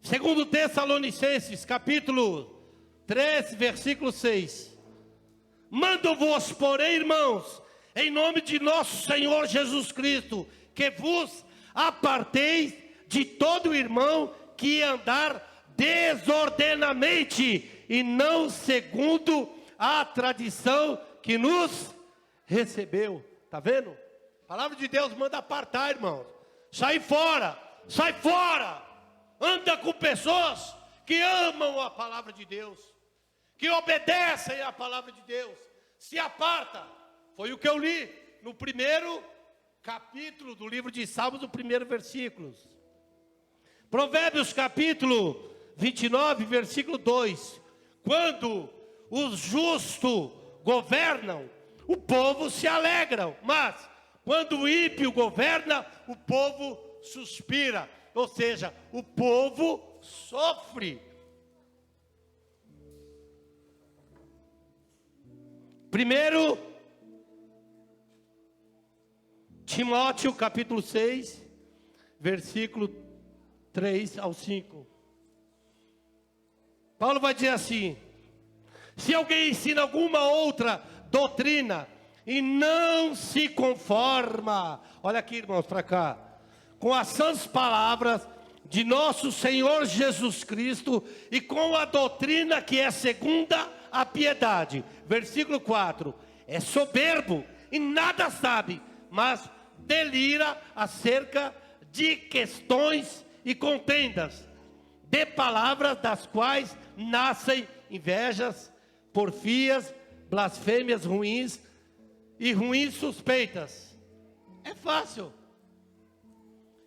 Segundo Tessalonicenses, capítulo 3, versículo 6. Mando-vos, porém, irmãos, em nome de nosso Senhor Jesus Cristo, que vos aparteis de todo irmão que andar desordenadamente e não segundo a tradição que nos recebeu. Está vendo? A palavra de Deus manda apartar, irmãos. Sai fora, sai fora. Anda com pessoas que amam a palavra de Deus, que obedecem à palavra de Deus. Se aparta. Foi o que eu li no primeiro capítulo do livro de Salmos, no primeiro versículo. Provérbios capítulo 29, versículo 2. Quando os justos governam, o povo se alegra, mas quando o ímpio governa, o povo suspira. Ou seja, o povo sofre. 1 Timóteo capítulo 6, versículo 3 ao 5. Paulo vai dizer assim: se alguém ensina alguma outra doutrina e não se conforma, olha aqui, irmãos, para cá, com as sãs palavras de nosso Senhor Jesus Cristo e com a doutrina que é segunda a piedade, versículo 4, é soberbo e nada sabe, mas delira acerca de questões e contendas, de palavras das quais nascem invejas, porfias, blasfêmias ruins e ruins suspeitas. É fácil.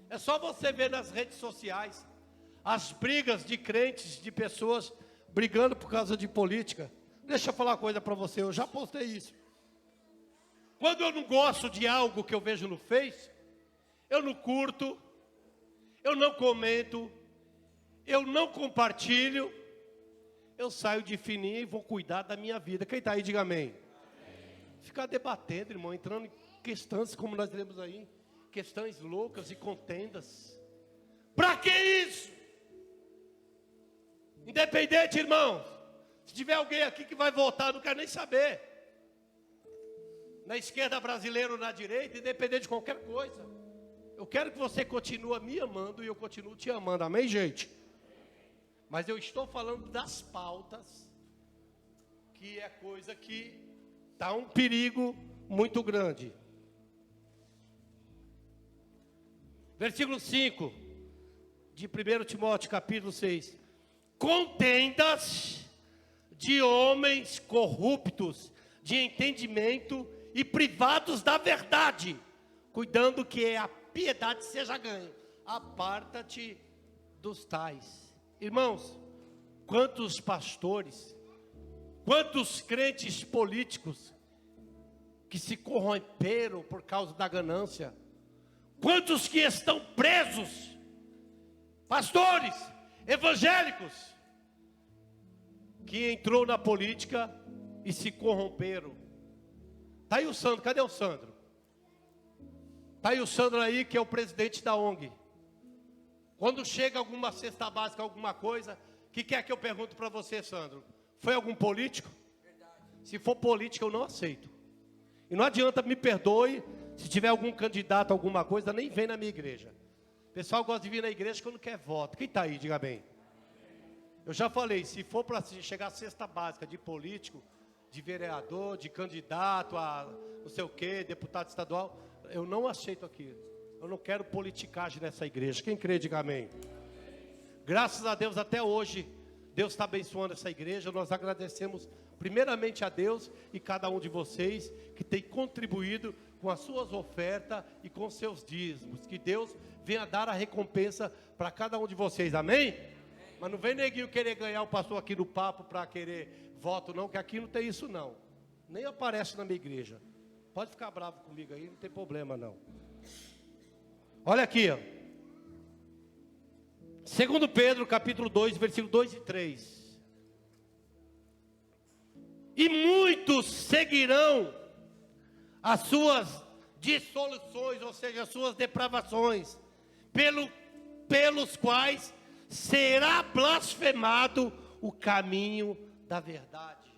É só você ver nas redes sociais as brigas de crentes, de pessoas brigando por causa de política. Deixa eu falar uma coisa para você, eu já postei isso. Quando eu não gosto de algo que eu vejo no Face, eu não curto, eu não comento, eu não compartilho, eu saio de fininho e vou cuidar da minha vida. Quem está aí, diga amém. Ficar debatendo, irmão, entrando em questões como nós lemos aí, questões loucas e contendas. Para que isso? Independente, irmão, se tiver alguém aqui que vai votar, eu não quero nem saber. Na esquerda brasileira ou na direita, independente de qualquer coisa. Eu quero que você continue me amando e eu continuo te amando, amém, gente? Mas eu estou falando das pautas, que é coisa que está um perigo muito grande. Versículo 5, de 1 Timóteo, capítulo 6. Contendas de homens corruptos, de entendimento e privados da verdade, cuidando que a piedade seja ganha. Aparta-te dos tais. Irmãos, quantos pastores, quantos crentes políticos que se corromperam por causa da ganância, quantos que estão presos, pastores, evangélicos, que entrou na política e se corromperam. Está aí o Sandro, cadê o Sandro? Está aí o Sandro aí, que é o presidente da ONG. Quando chega alguma cesta básica, alguma coisa, o que é que eu pergunto para você, Sandro? Foi algum político? Verdade. Se for político, eu não aceito. E não adianta, me perdoe, se tiver algum candidato, alguma coisa, nem vem na minha igreja. O pessoal gosta de vir na igreja quando quer voto. Quem está aí, diga bem. Eu já falei, se for para chegar a cesta básica de político, de vereador, de candidato a não sei o quê, deputado estadual, eu não aceito aquilo. Eu não quero politicagem nessa igreja. Quem crê, diga amém. Graças a Deus, até hoje, Deus está abençoando essa igreja. Nós agradecemos primeiramente a Deus e cada um de vocês que tem contribuído com as suas ofertas e com seus dízimos. Que Deus venha dar a recompensa para cada um de vocês, amém? Mas não vem neguinho querer ganhar o pastor aqui no papo para querer voto não, que aqui não tem isso não. Nem aparece na minha igreja. Pode ficar bravo comigo aí, não tem problema não. Olha aqui, ó. 2 Pedro, capítulo 2, versículo 2 e 3. E muitos seguirão as suas dissoluções, ou seja, as suas depravações, pelos quais será blasfemado o caminho da verdade.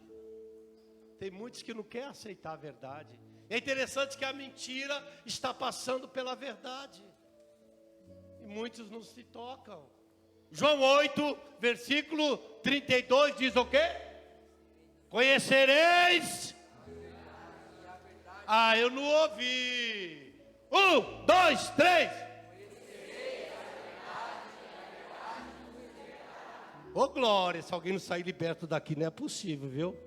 Tem muitos que não querem aceitar a verdade. É interessante que a mentira está passando pela verdade. E muitos não se tocam. João 8, versículo 32 diz o quê? Conhecereis. Ah, eu não ouvi. 1, 2, 3. Ô glória, se alguém não sair liberto daqui, não é possível, viu?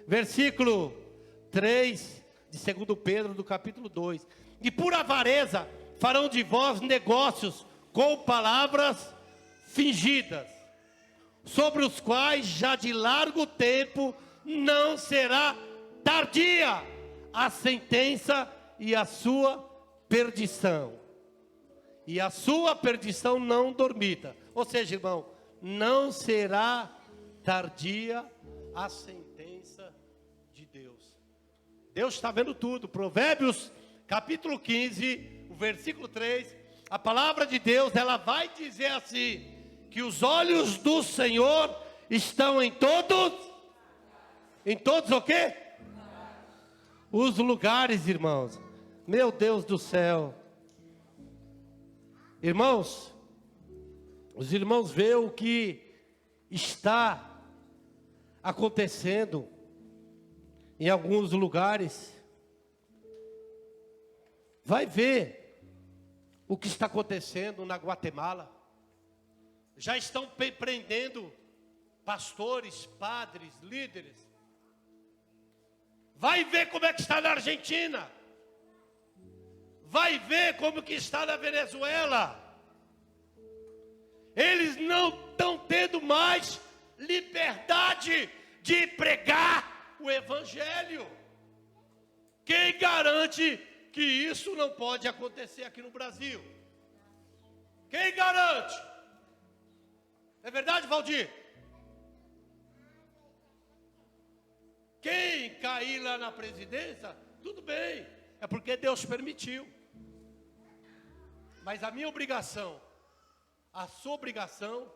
Versículo 3 de 2 Pedro, do capítulo 2. E por avareza farão de vós negócios com palavras fingidas, sobre os quais já de largo tempo não será tardia a sentença e a sua perdição. e a sua perdição não dormita. Ou seja, irmão, não será tardia a sentença de Deus. Deus está vendo tudo. Provérbios capítulo 15, o versículo 3, a palavra de Deus, ela vai dizer assim, que os olhos do Senhor estão em todos o quê? Os lugares, irmãos. Meu Deus do céu. Irmãos, os irmãos veem o que está acontecendo em alguns lugares. Vai ver o que está acontecendo na Guatemala. Já estão prendendo pastores, padres, líderes. Vai ver como é que está na Argentina. Vai ver como que está na Venezuela. Eles não estão tendo mais liberdade de pregar o Evangelho. Quem garante que isso não pode acontecer aqui no Brasil? Quem garante? É verdade, Valdir? Quem cair lá na presidência, tudo bem, é porque Deus permitiu. Mas a minha obrigação, a sua obrigação,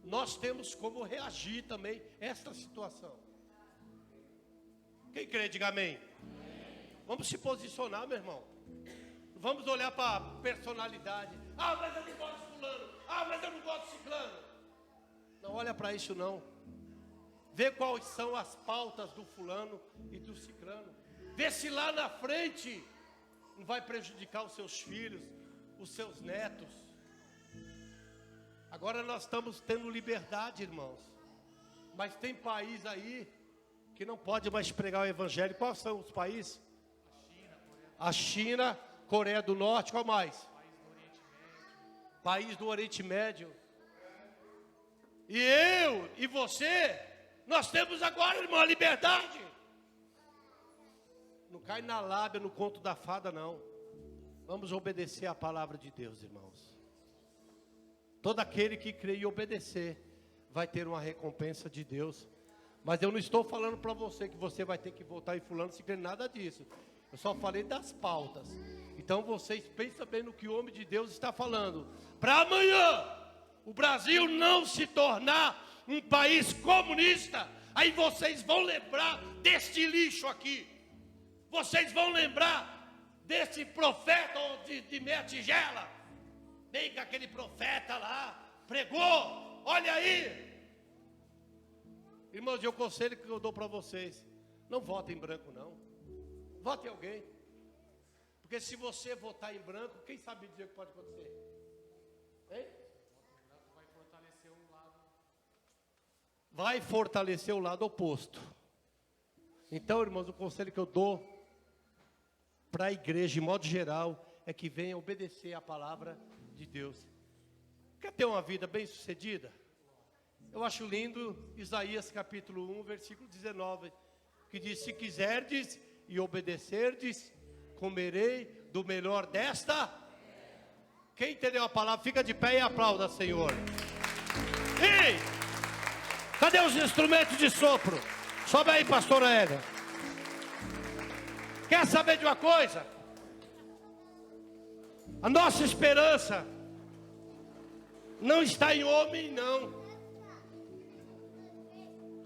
nós temos como reagir também a esta situação. Quem crê, diga amém. Vamos se posicionar, meu irmão. Vamos olhar para a personalidade. Ah, mas eu não gosto de fulano. Ah, mas eu não gosto de ciclano. Não olha para isso não. Vê quais são as pautas do fulano e do ciclano. Vê se lá na frente não vai prejudicar os seus filhos, os seus netos. Agora nós estamos tendo liberdade, irmãos. Mas tem país aí que não pode mais pregar o Evangelho. Quais são os países? A China, Coreia do Norte, qual mais? País do Oriente Médio. E eu e você, nós temos agora, irmão, a liberdade. Não cai na lábia, no conto da fada, não. Vamos obedecer a palavra de Deus, irmãos. Todo aquele que crê e obedecer vai ter uma recompensa de Deus. Mas eu não estou falando para você que você vai ter que votar em fulano, se crê nada disso. Eu só falei das pautas. Então vocês pensam bem no que o homem de Deus está falando. Para amanhã, o Brasil não se tornar um país comunista, aí vocês vão lembrar deste lixo aqui. Vocês vão lembrar desse profeta de meia tigela. Bem que aquele profeta lá pregou, olha aí. Irmãos, o conselho que eu dou para vocês, não votem em branco não. Vote em alguém. Porque se você votar em branco, quem sabe dizer o que pode acontecer? Hein? Vai fortalecer o lado oposto. Então, irmãos, o conselho que eu dou para a igreja, de modo geral, é que venha obedecer a palavra de Deus. Quer ter uma vida bem sucedida? Eu acho lindo Isaías capítulo 1, versículo 19, que diz: se quiserdes e obedecerdes, comerei do melhor desta. Quem entendeu a palavra, fica de pé e aplauda, Senhor. Ei, cadê os instrumentos de sopro? Sobe aí, pastora Ega. Quer saber de uma coisa? A nossa esperança não está em homem, não.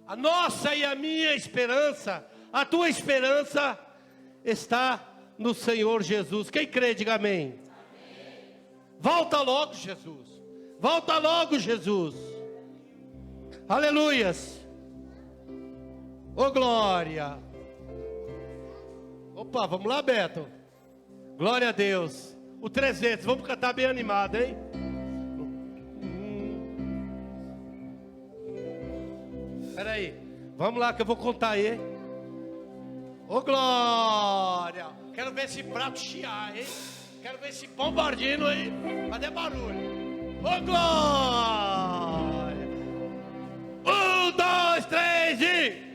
A nossa e a minha esperança, a tua esperança está no Senhor Jesus. Quem crê, diga amém. Amém. Volta logo, Jesus. Volta logo, Jesus. Aleluias. Ô glória. Opa, vamos lá, Beto. Glória a Deus. O 300, vamos cantar bem animado, hein? Espera aí, vamos lá que eu vou contar aí. Ô glória. Quero ver esse prato chiar, hein? Quero ver esse bombardino aí. Cadê barulho? Ô glória. 1, 2, 3 e...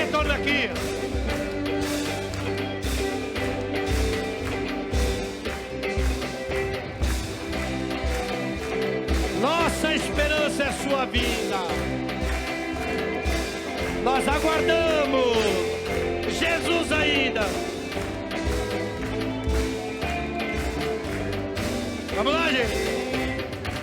retorna aqui. Nossa esperança é sua vida. Nós aguardamos Jesus ainda. Vamos lá, gente.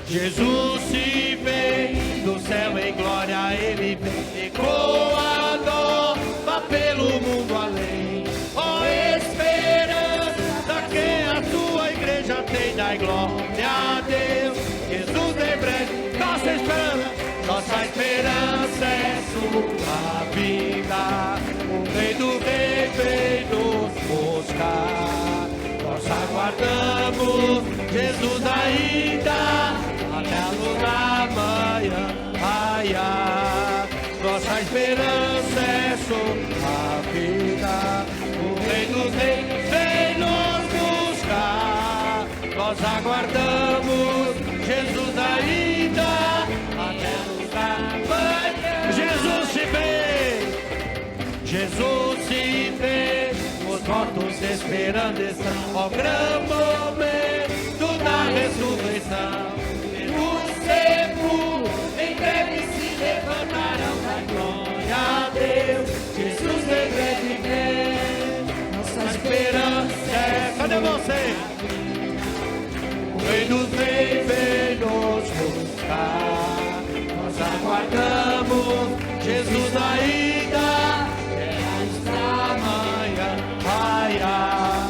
Jesus se vem do céu em glória, ele vem, ecoa nova pelo mundo além. Ó esperança que a tua igreja tem, dai glória a Deus. Jesus em breve, nossa esperança é sua vida. O rei do rei vem nos buscar. Nós aguardamos Jesus ainda até a luz da manhã raiar. Nossa esperança é sua vida. O rei dos reis vem nos buscar. Nós aguardamos Jesus ainda até a luz da manhã. Jesus se vê, Jesus se vê. Os mortos esperando estão, ó grande momento da ressurreição. Em breve se levantarão da glória a Deus. Jesus em breve vem. Nossa esperança é. Cadê você? O rei dos reis vem nos buscar. Nós aguardamos Jesus ainda. É esta manhã raiar.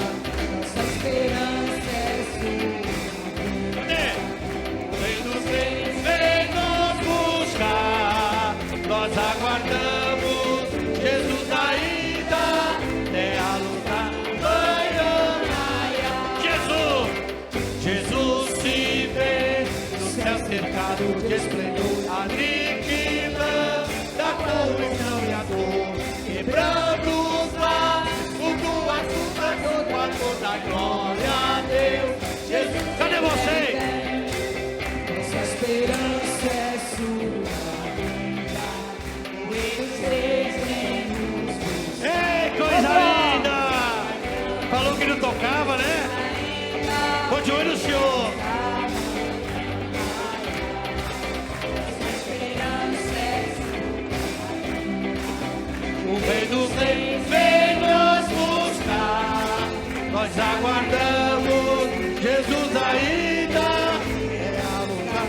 Nossa esperança é sua. Cadê? O rei dos reis vem nos buscar. Nós aguardamos Jesus ainda. É a luta manhã. Jesus se vê no céu cercado de esplendor, aniquilando a corrupção e a dor, quebrando os laços do açúcar, do ator da glória a Deus. Jesus, cadê você? Nossa esperança é sua vida. O rei dos reis vem nos buscar. Ei, coisa linda! Falou que não tocava, né? Tô de olho no Senhor. O rei dos reis vem nos buscar. Nós aguardamos Jesus ainda. É a luta.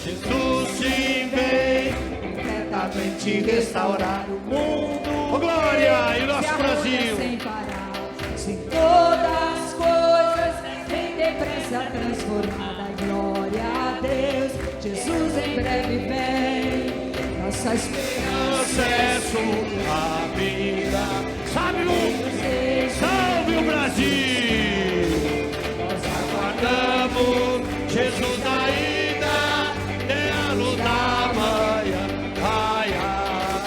Jesus se vem completamente restaurar o mundo. Oh, glória! E o nosso Brasil. Sem parar, sem todas as coisas, vem depressa transformada. Glória a Deus, Jesus em breve vem. Nossa esperança É sua vida. Salve o Brasil. Nós aguardamos Jesus ainda. É a luz da manhã raiar.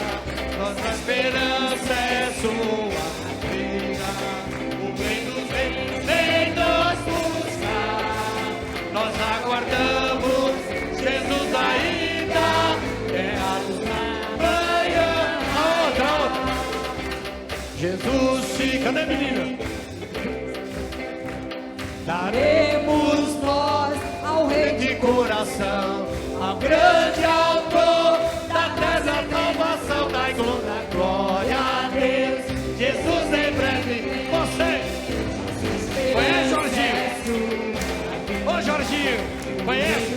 Nossa esperança é sua vida. O rei dos reis vem nos buscar. Nós aguardamos Jesus ainda. É a luz da manhã. A outra. Jesus se... Cadê, menina? daremos nós ao Rei De coração, ao grande autor da terra salvação, da glória a Deus. Jesus em breve. Você conhece, Jorginho? Ô, Jorginho, conhece?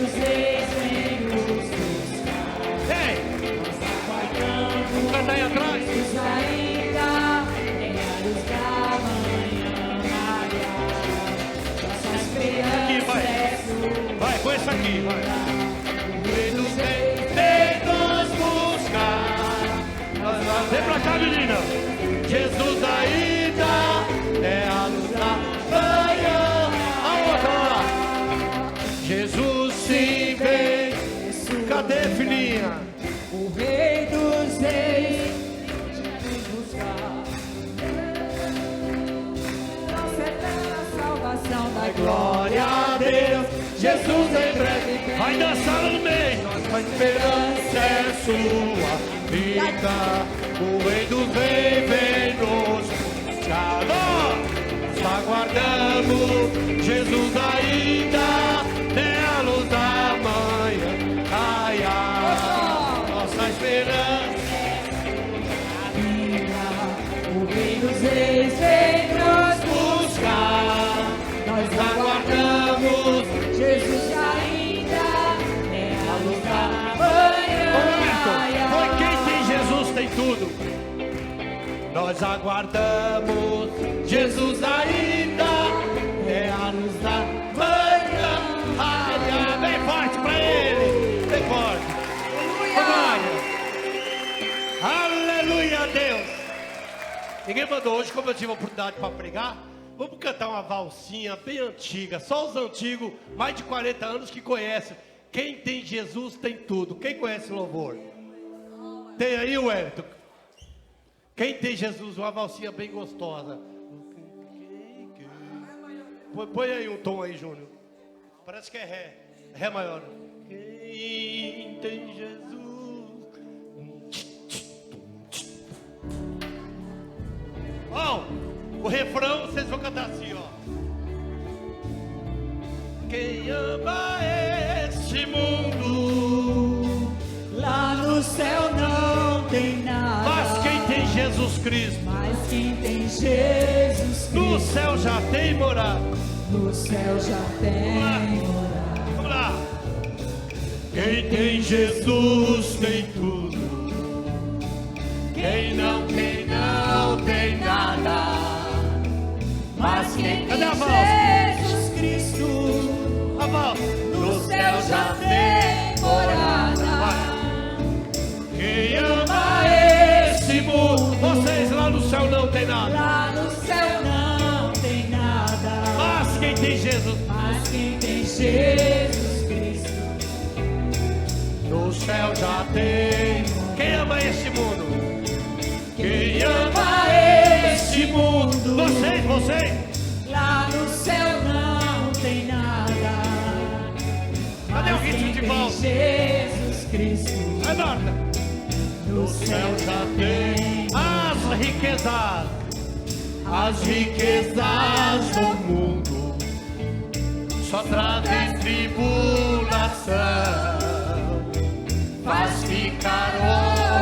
Ei, canta aí atrás. ainda em a luz da manhã raiar. Nossa esperança Aqui, vai. é sua. Vai, põe isso aqui, vai. O rei dos reis vem nos buscar. Vem pra cá, menina. Jesus ainda é a luz da manhã. A outra lá. Jesus se vem. Cadê, filhinha? O Rei dos Reis nos buscar. Nossa eterna salvação da Glória a Deus. Jesus em breve vem. Vai dançar no meio. Nossa esperança é sua vida. O Rei dos Reis vem nos buscar. Nós aguardamos Jesus ainda, é a luz da manhã. Ai, ai, nossa esperança. O Rei dos Reis vem nos buscar. Nós aguardamos Jesus ainda, é a luz da manhã. Foi quem tem Jesus tem tudo. Nós aguardamos Jesus ainda, é a luz da manhã. Ai, ai, bem forte pra ele, bem forte. Aleluia a Deus. Ninguém mandou hoje, como eu tive a oportunidade para pregar, vamos cantar uma valsinha bem antiga. Só os antigos, mais de 40 anos que conhecem. Quem tem Jesus tem tudo. Quem conhece o louvor? Tem aí, Wellington? Quem tem Jesus, uma valsinha bem gostosa. Põe aí um tom aí, Júnior. Parece que é Ré. Ré maior. Quem tem Jesus. Ó, o refrão vocês vão cantar assim, ó. Quem ama este mundo, lá no céu não tem nada. mas quem tem Jesus Cristo, Mas quem tem Jesus Cristo, no céu já tem morada. no céu já tem morada. Vamos lá. Quem tem Jesus tem tudo. Quem não tem, não tem nada. Mas quem Cadê tem a voz? Jesus Cristo, A voz. no céu já tem morada. Quem ama esse mundo, vocês lá no céu não tem nada. Lá no céu não tem nada. Mas quem tem Jesus, Mas quem tem Jesus Cristo, no céu já tem. Quem ama esse mundo? Quem ama esse mundo? Vocês. lá no céu não tem nada. Cadê o Mas ritmo quem de tem volta? Jesus Cristo, É Marta. no No céu já tem as riquezas do mundo. Só trazem tribulação, faz ficar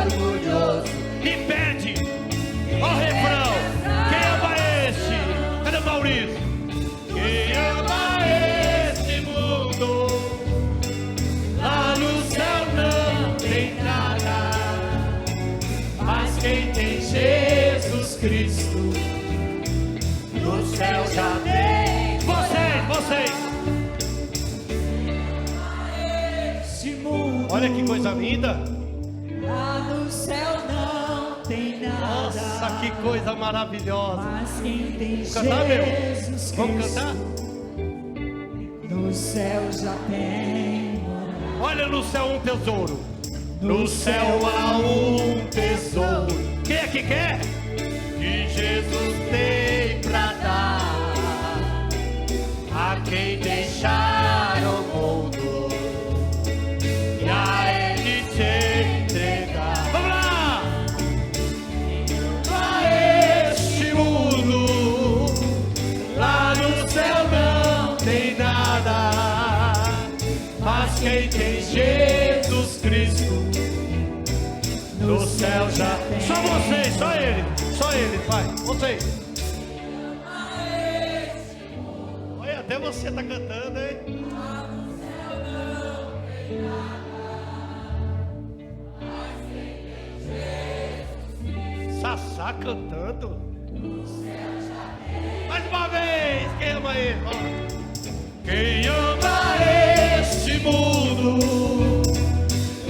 orgulhoso e pede. Ó o refrão. Quem ama esse? Cadê o Maurício? Quem ama esse mundo, lá no céu não tem nada. Mas quem tem Jesus Cristo, no céu já tem. Vocês. esse mundo, Olha que coisa linda. lá no céu não tem nada. Nossa, que coisa maravilhosa. Mas quem tem Vamos cantar, meu? Jesus Vamos Cristo, cantar? no céu já tem morada. Olha no céu um tesouro. No céu há um tesouro. Quem é que quer? Que Jesus tem pra dar a quem deixar o mundo e a ele te entregar. Vamos lá! A este mundo, lá no céu não tem nada. Mas quem tem Jesus Cristo, no céu já tem. Só vocês, só ele, vai, vocês. Olha, até você tá cantando, hein? Sassá cantando. Mais uma vez, quem ama ele? Fala. Quem ama este mundo,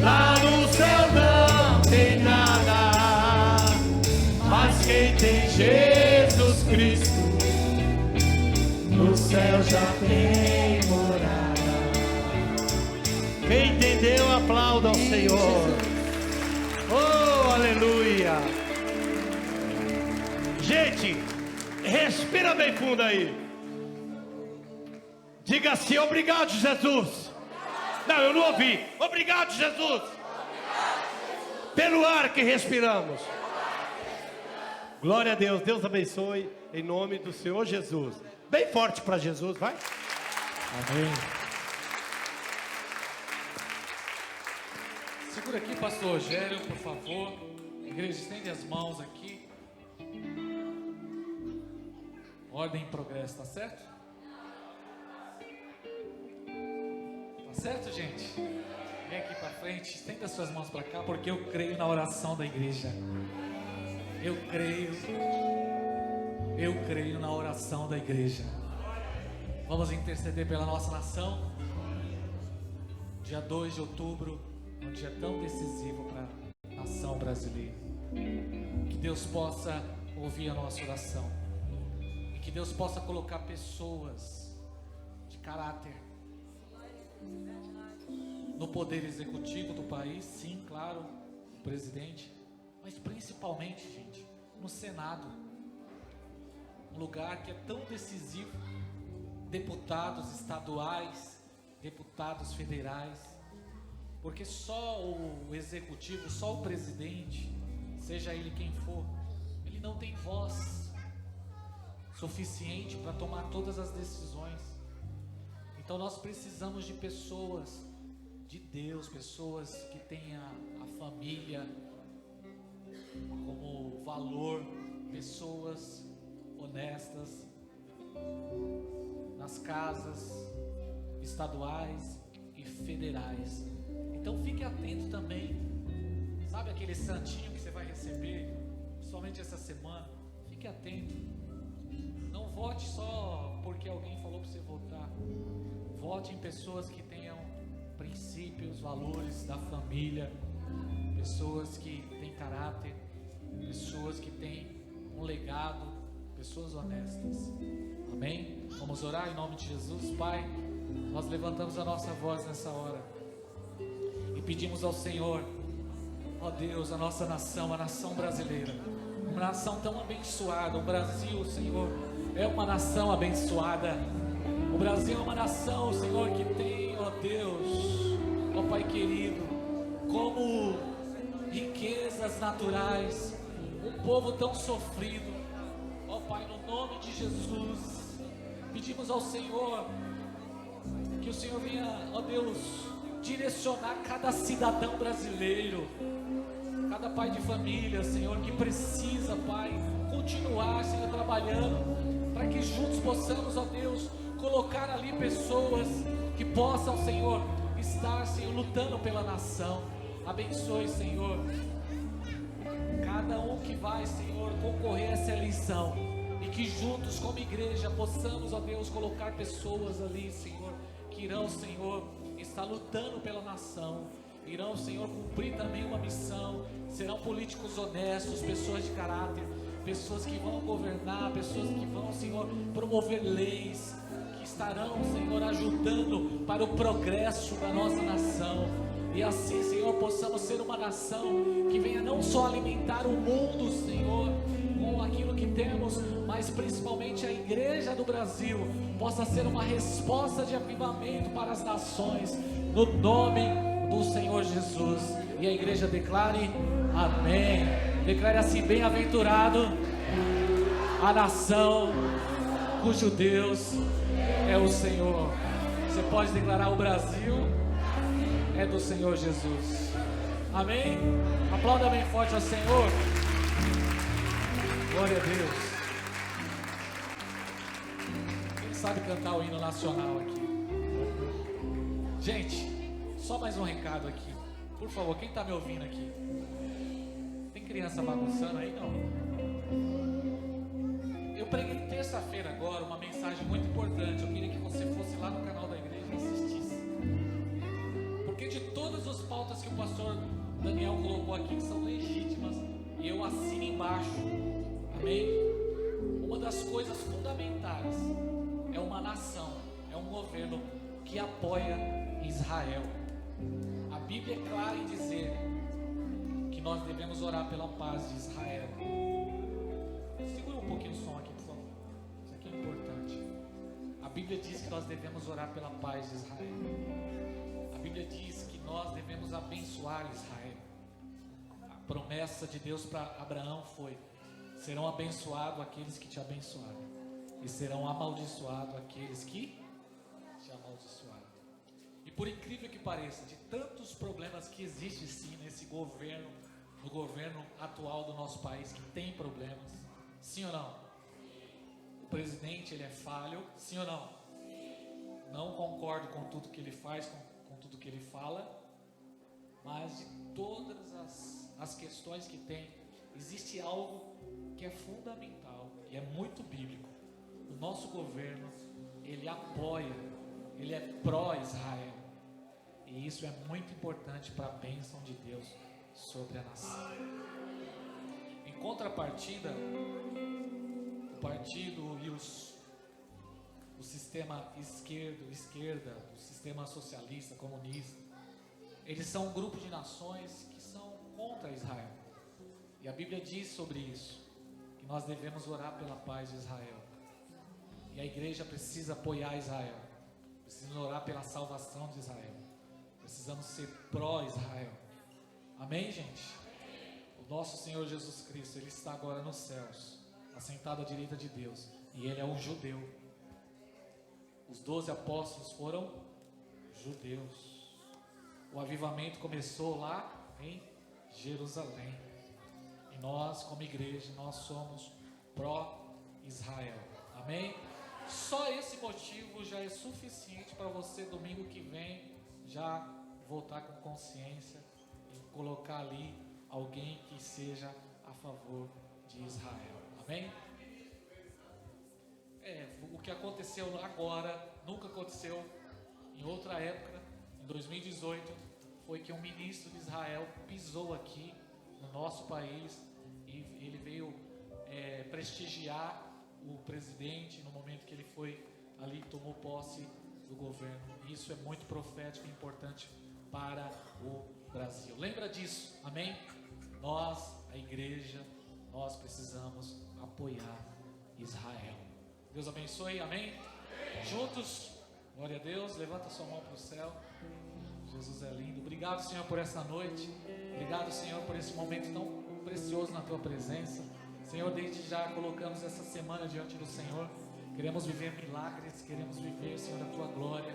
lá no céu não tem nada. Mas quem tem Jesus Cristo, no céu já tem morada. Quem entendeu, aplauda ao Senhor. Oh, aleluia. Gente, respira bem fundo aí. Diga assim: obrigado, Jesus. Não, eu não ouvi. Obrigado, Jesus. pelo ar que respiramos. Glória a Deus, Deus abençoe, em nome do Senhor Jesus. Bem forte para Jesus, vai. Amém. Segura aqui, pastor Rogério, por favor. Igreja, estende as mãos aqui. Ordem em progresso, tá certo? Tá certo, gente? Vem aqui para frente, estenda as suas mãos para cá, porque eu creio na oração da igreja. Eu creio na oração da igreja. Vamos interceder pela nossa nação. Dia 2 de outubro, um dia tão decisivo para a nação brasileira. Que Deus possa ouvir a nossa oração. E que Deus possa colocar pessoas de caráter no poder executivo do país, sim, claro, o presidente, mas principalmente, gente, no Senado, um lugar que é tão decisivo, deputados estaduais, deputados federais, porque só o executivo, só o presidente, seja ele quem for, ele não tem voz suficiente para tomar todas as decisões. Então nós precisamos de pessoas de Deus, pessoas que tenham a família como valor, pessoas honestas nas casas estaduais e federais. Então fique atento também, sabe aquele santinho que você vai receber, somente essa semana? Fique atento, não vote só porque alguém falou para você votar, vote em pessoas que tenham princípios, valores da família, pessoas que têm caráter, pessoas que têm um legado, pessoas honestas. Amém? Vamos orar em nome de Jesus. Pai, nós levantamos a nossa voz nessa hora e pedimos ao Senhor, ó Deus, a nossa nação, a nação brasileira, uma nação tão abençoada. O Brasil, Senhor, é uma nação abençoada. O Brasil é uma nação, Senhor, que tem, ó Deus, ó Pai querido, como riquezas naturais, um povo tão sofrido. Ó Pai, no nome de Jesus, pedimos ao Senhor que o Senhor venha, ó Deus, direcionar cada cidadão brasileiro, cada pai de família, Senhor, que precisa, Pai, continuar, Senhor, trabalhando, para que juntos possamos, ó Deus, colocar ali pessoas que possam, Senhor, estar, Senhor, lutando pela nação. Abençoe, Senhor, cada um que vai, Senhor, concorrer a essa eleição, e que juntos como igreja possamos, ó Deus, colocar pessoas ali, Senhor, que irão, Senhor, estar lutando pela nação, irão, Senhor, cumprir também uma missão, serão políticos honestos, pessoas de caráter, pessoas que vão governar, pessoas que vão, Senhor, promover leis, que estarão, Senhor, ajudando para o progresso da nossa nação. E assim, Senhor, possamos ser uma nação que venha não só alimentar o mundo, Senhor, com aquilo que temos, mas principalmente a igreja do Brasil possa ser uma resposta de avivamento para as nações, no nome do Senhor Jesus. E a igreja declare amém. Declare assim: bem-aventurado a nação cujo Deus é o Senhor. Você pode declarar: o Brasil é do Senhor Jesus. Amém? Aplauda bem forte ao Senhor. Glória a Deus. Quem sabe cantar o hino nacional aqui? Gente, só mais um recado aqui. Por favor, quem está me ouvindo aqui? Tem criança bagunçando aí? Não. Eu preguei terça-feira agora uma mensagem muito importante. Eu queria que você fosse lá no canal da igreja e assistisse. Porque de todas as pautas que o pastor Daniel colocou aqui, são legítimas, e eu assino embaixo. Amém? Uma das coisas fundamentais é uma nação, é um governo que apoia Israel. A Bíblia é clara em dizer que nós devemos orar pela paz de Israel. Segura um pouquinho o som aqui, por favor. Isso aqui é importante. A Bíblia diz que nós devemos orar pela paz de Israel. A Bíblia diz que nós devemos abençoar Israel. promessa de Deus para Abraão foi: serão abençoados aqueles que te abençoarem, e serão amaldiçoados aqueles que te amaldiçoarem. E por incrível que pareça, de tantos problemas que existem sim nesse governo, no governo atual do nosso país, que tem problemas, sim ou não? O presidente, ele é falho, sim ou não? Não concordo com tudo que ele faz, com tudo que ele fala, mas de todas as questões que tem, existe algo que é fundamental e é muito bíblico. O nosso governo, ele apoia, ele é pró-Israel, e isso é muito importante para a bênção de Deus sobre a nação. Em contrapartida, o partido e o sistema esquerda, o sistema socialista, comunista, eles são um grupo de nações que são contra Israel. E a Bíblia diz sobre isso, que nós devemos orar pela paz de Israel. E a igreja precisa apoiar Israel. Precisamos orar pela salvação de Israel. Precisamos ser pró-Israel. Amém, gente? O nosso Senhor Jesus Cristo, Ele está agora nos céus, assentado à direita de Deus. E Ele é um judeu. Os 12 apóstolos foram judeus. O avivamento começou lá em Jerusalém. E nós, como igreja, nós somos pró-Israel. Amém? Só esse motivo já é suficiente para você, domingo que vem, já voltar com consciência e colocar ali alguém que seja a favor de Israel. Amém? O que aconteceu agora, nunca aconteceu em outra época. Em 2018, foi que um ministro de Israel pisou aqui no nosso país e ele veio prestigiar o presidente no momento que ele foi ali, tomou posse do governo. Isso é muito profético e importante para o Brasil. Lembra disso, amém? Nós, a igreja, nós precisamos apoiar Israel. Deus abençoe, amém? Juntos, glória a Deus, levanta sua mão para o céu. Jesus é lindo. Obrigado, Senhor, por essa noite. Obrigado, Senhor, por esse momento tão precioso na Tua presença. Senhor, desde já colocamos essa semana diante do Senhor. Queremos viver milagres, queremos viver, Senhor, a Tua glória.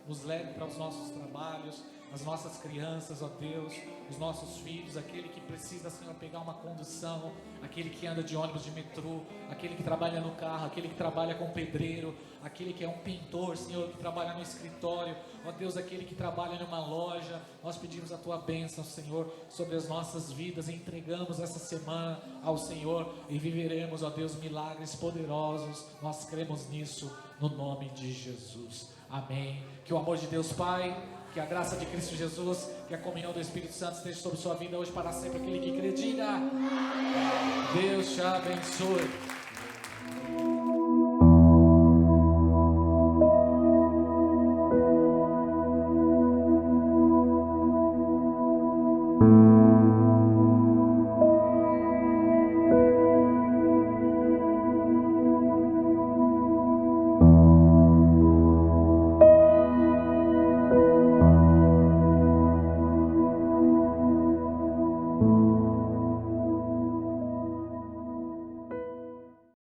Nos leve para os nossos trabalhos, as nossas crianças, ó Deus, os nossos filhos, aquele que precisa, Senhor, pegar uma condução, aquele que anda de ônibus, de metrô, aquele que trabalha no carro, aquele que trabalha com pedreiro, aquele que é um pintor, Senhor, que trabalha no escritório, ó Deus, aquele que trabalha numa loja. Nós pedimos a Tua bênção, Senhor, sobre as nossas vidas, entregamos essa semana ao Senhor e viveremos, ó Deus, milagres poderosos. Nós cremos nisso, no nome de Jesus. Amém. Que o amor de Deus Pai, que a graça de Cristo Jesus, que a comunhão do Espírito Santo esteja sobre sua vida hoje para sempre. Aquele que crê, diga: Deus te abençoe.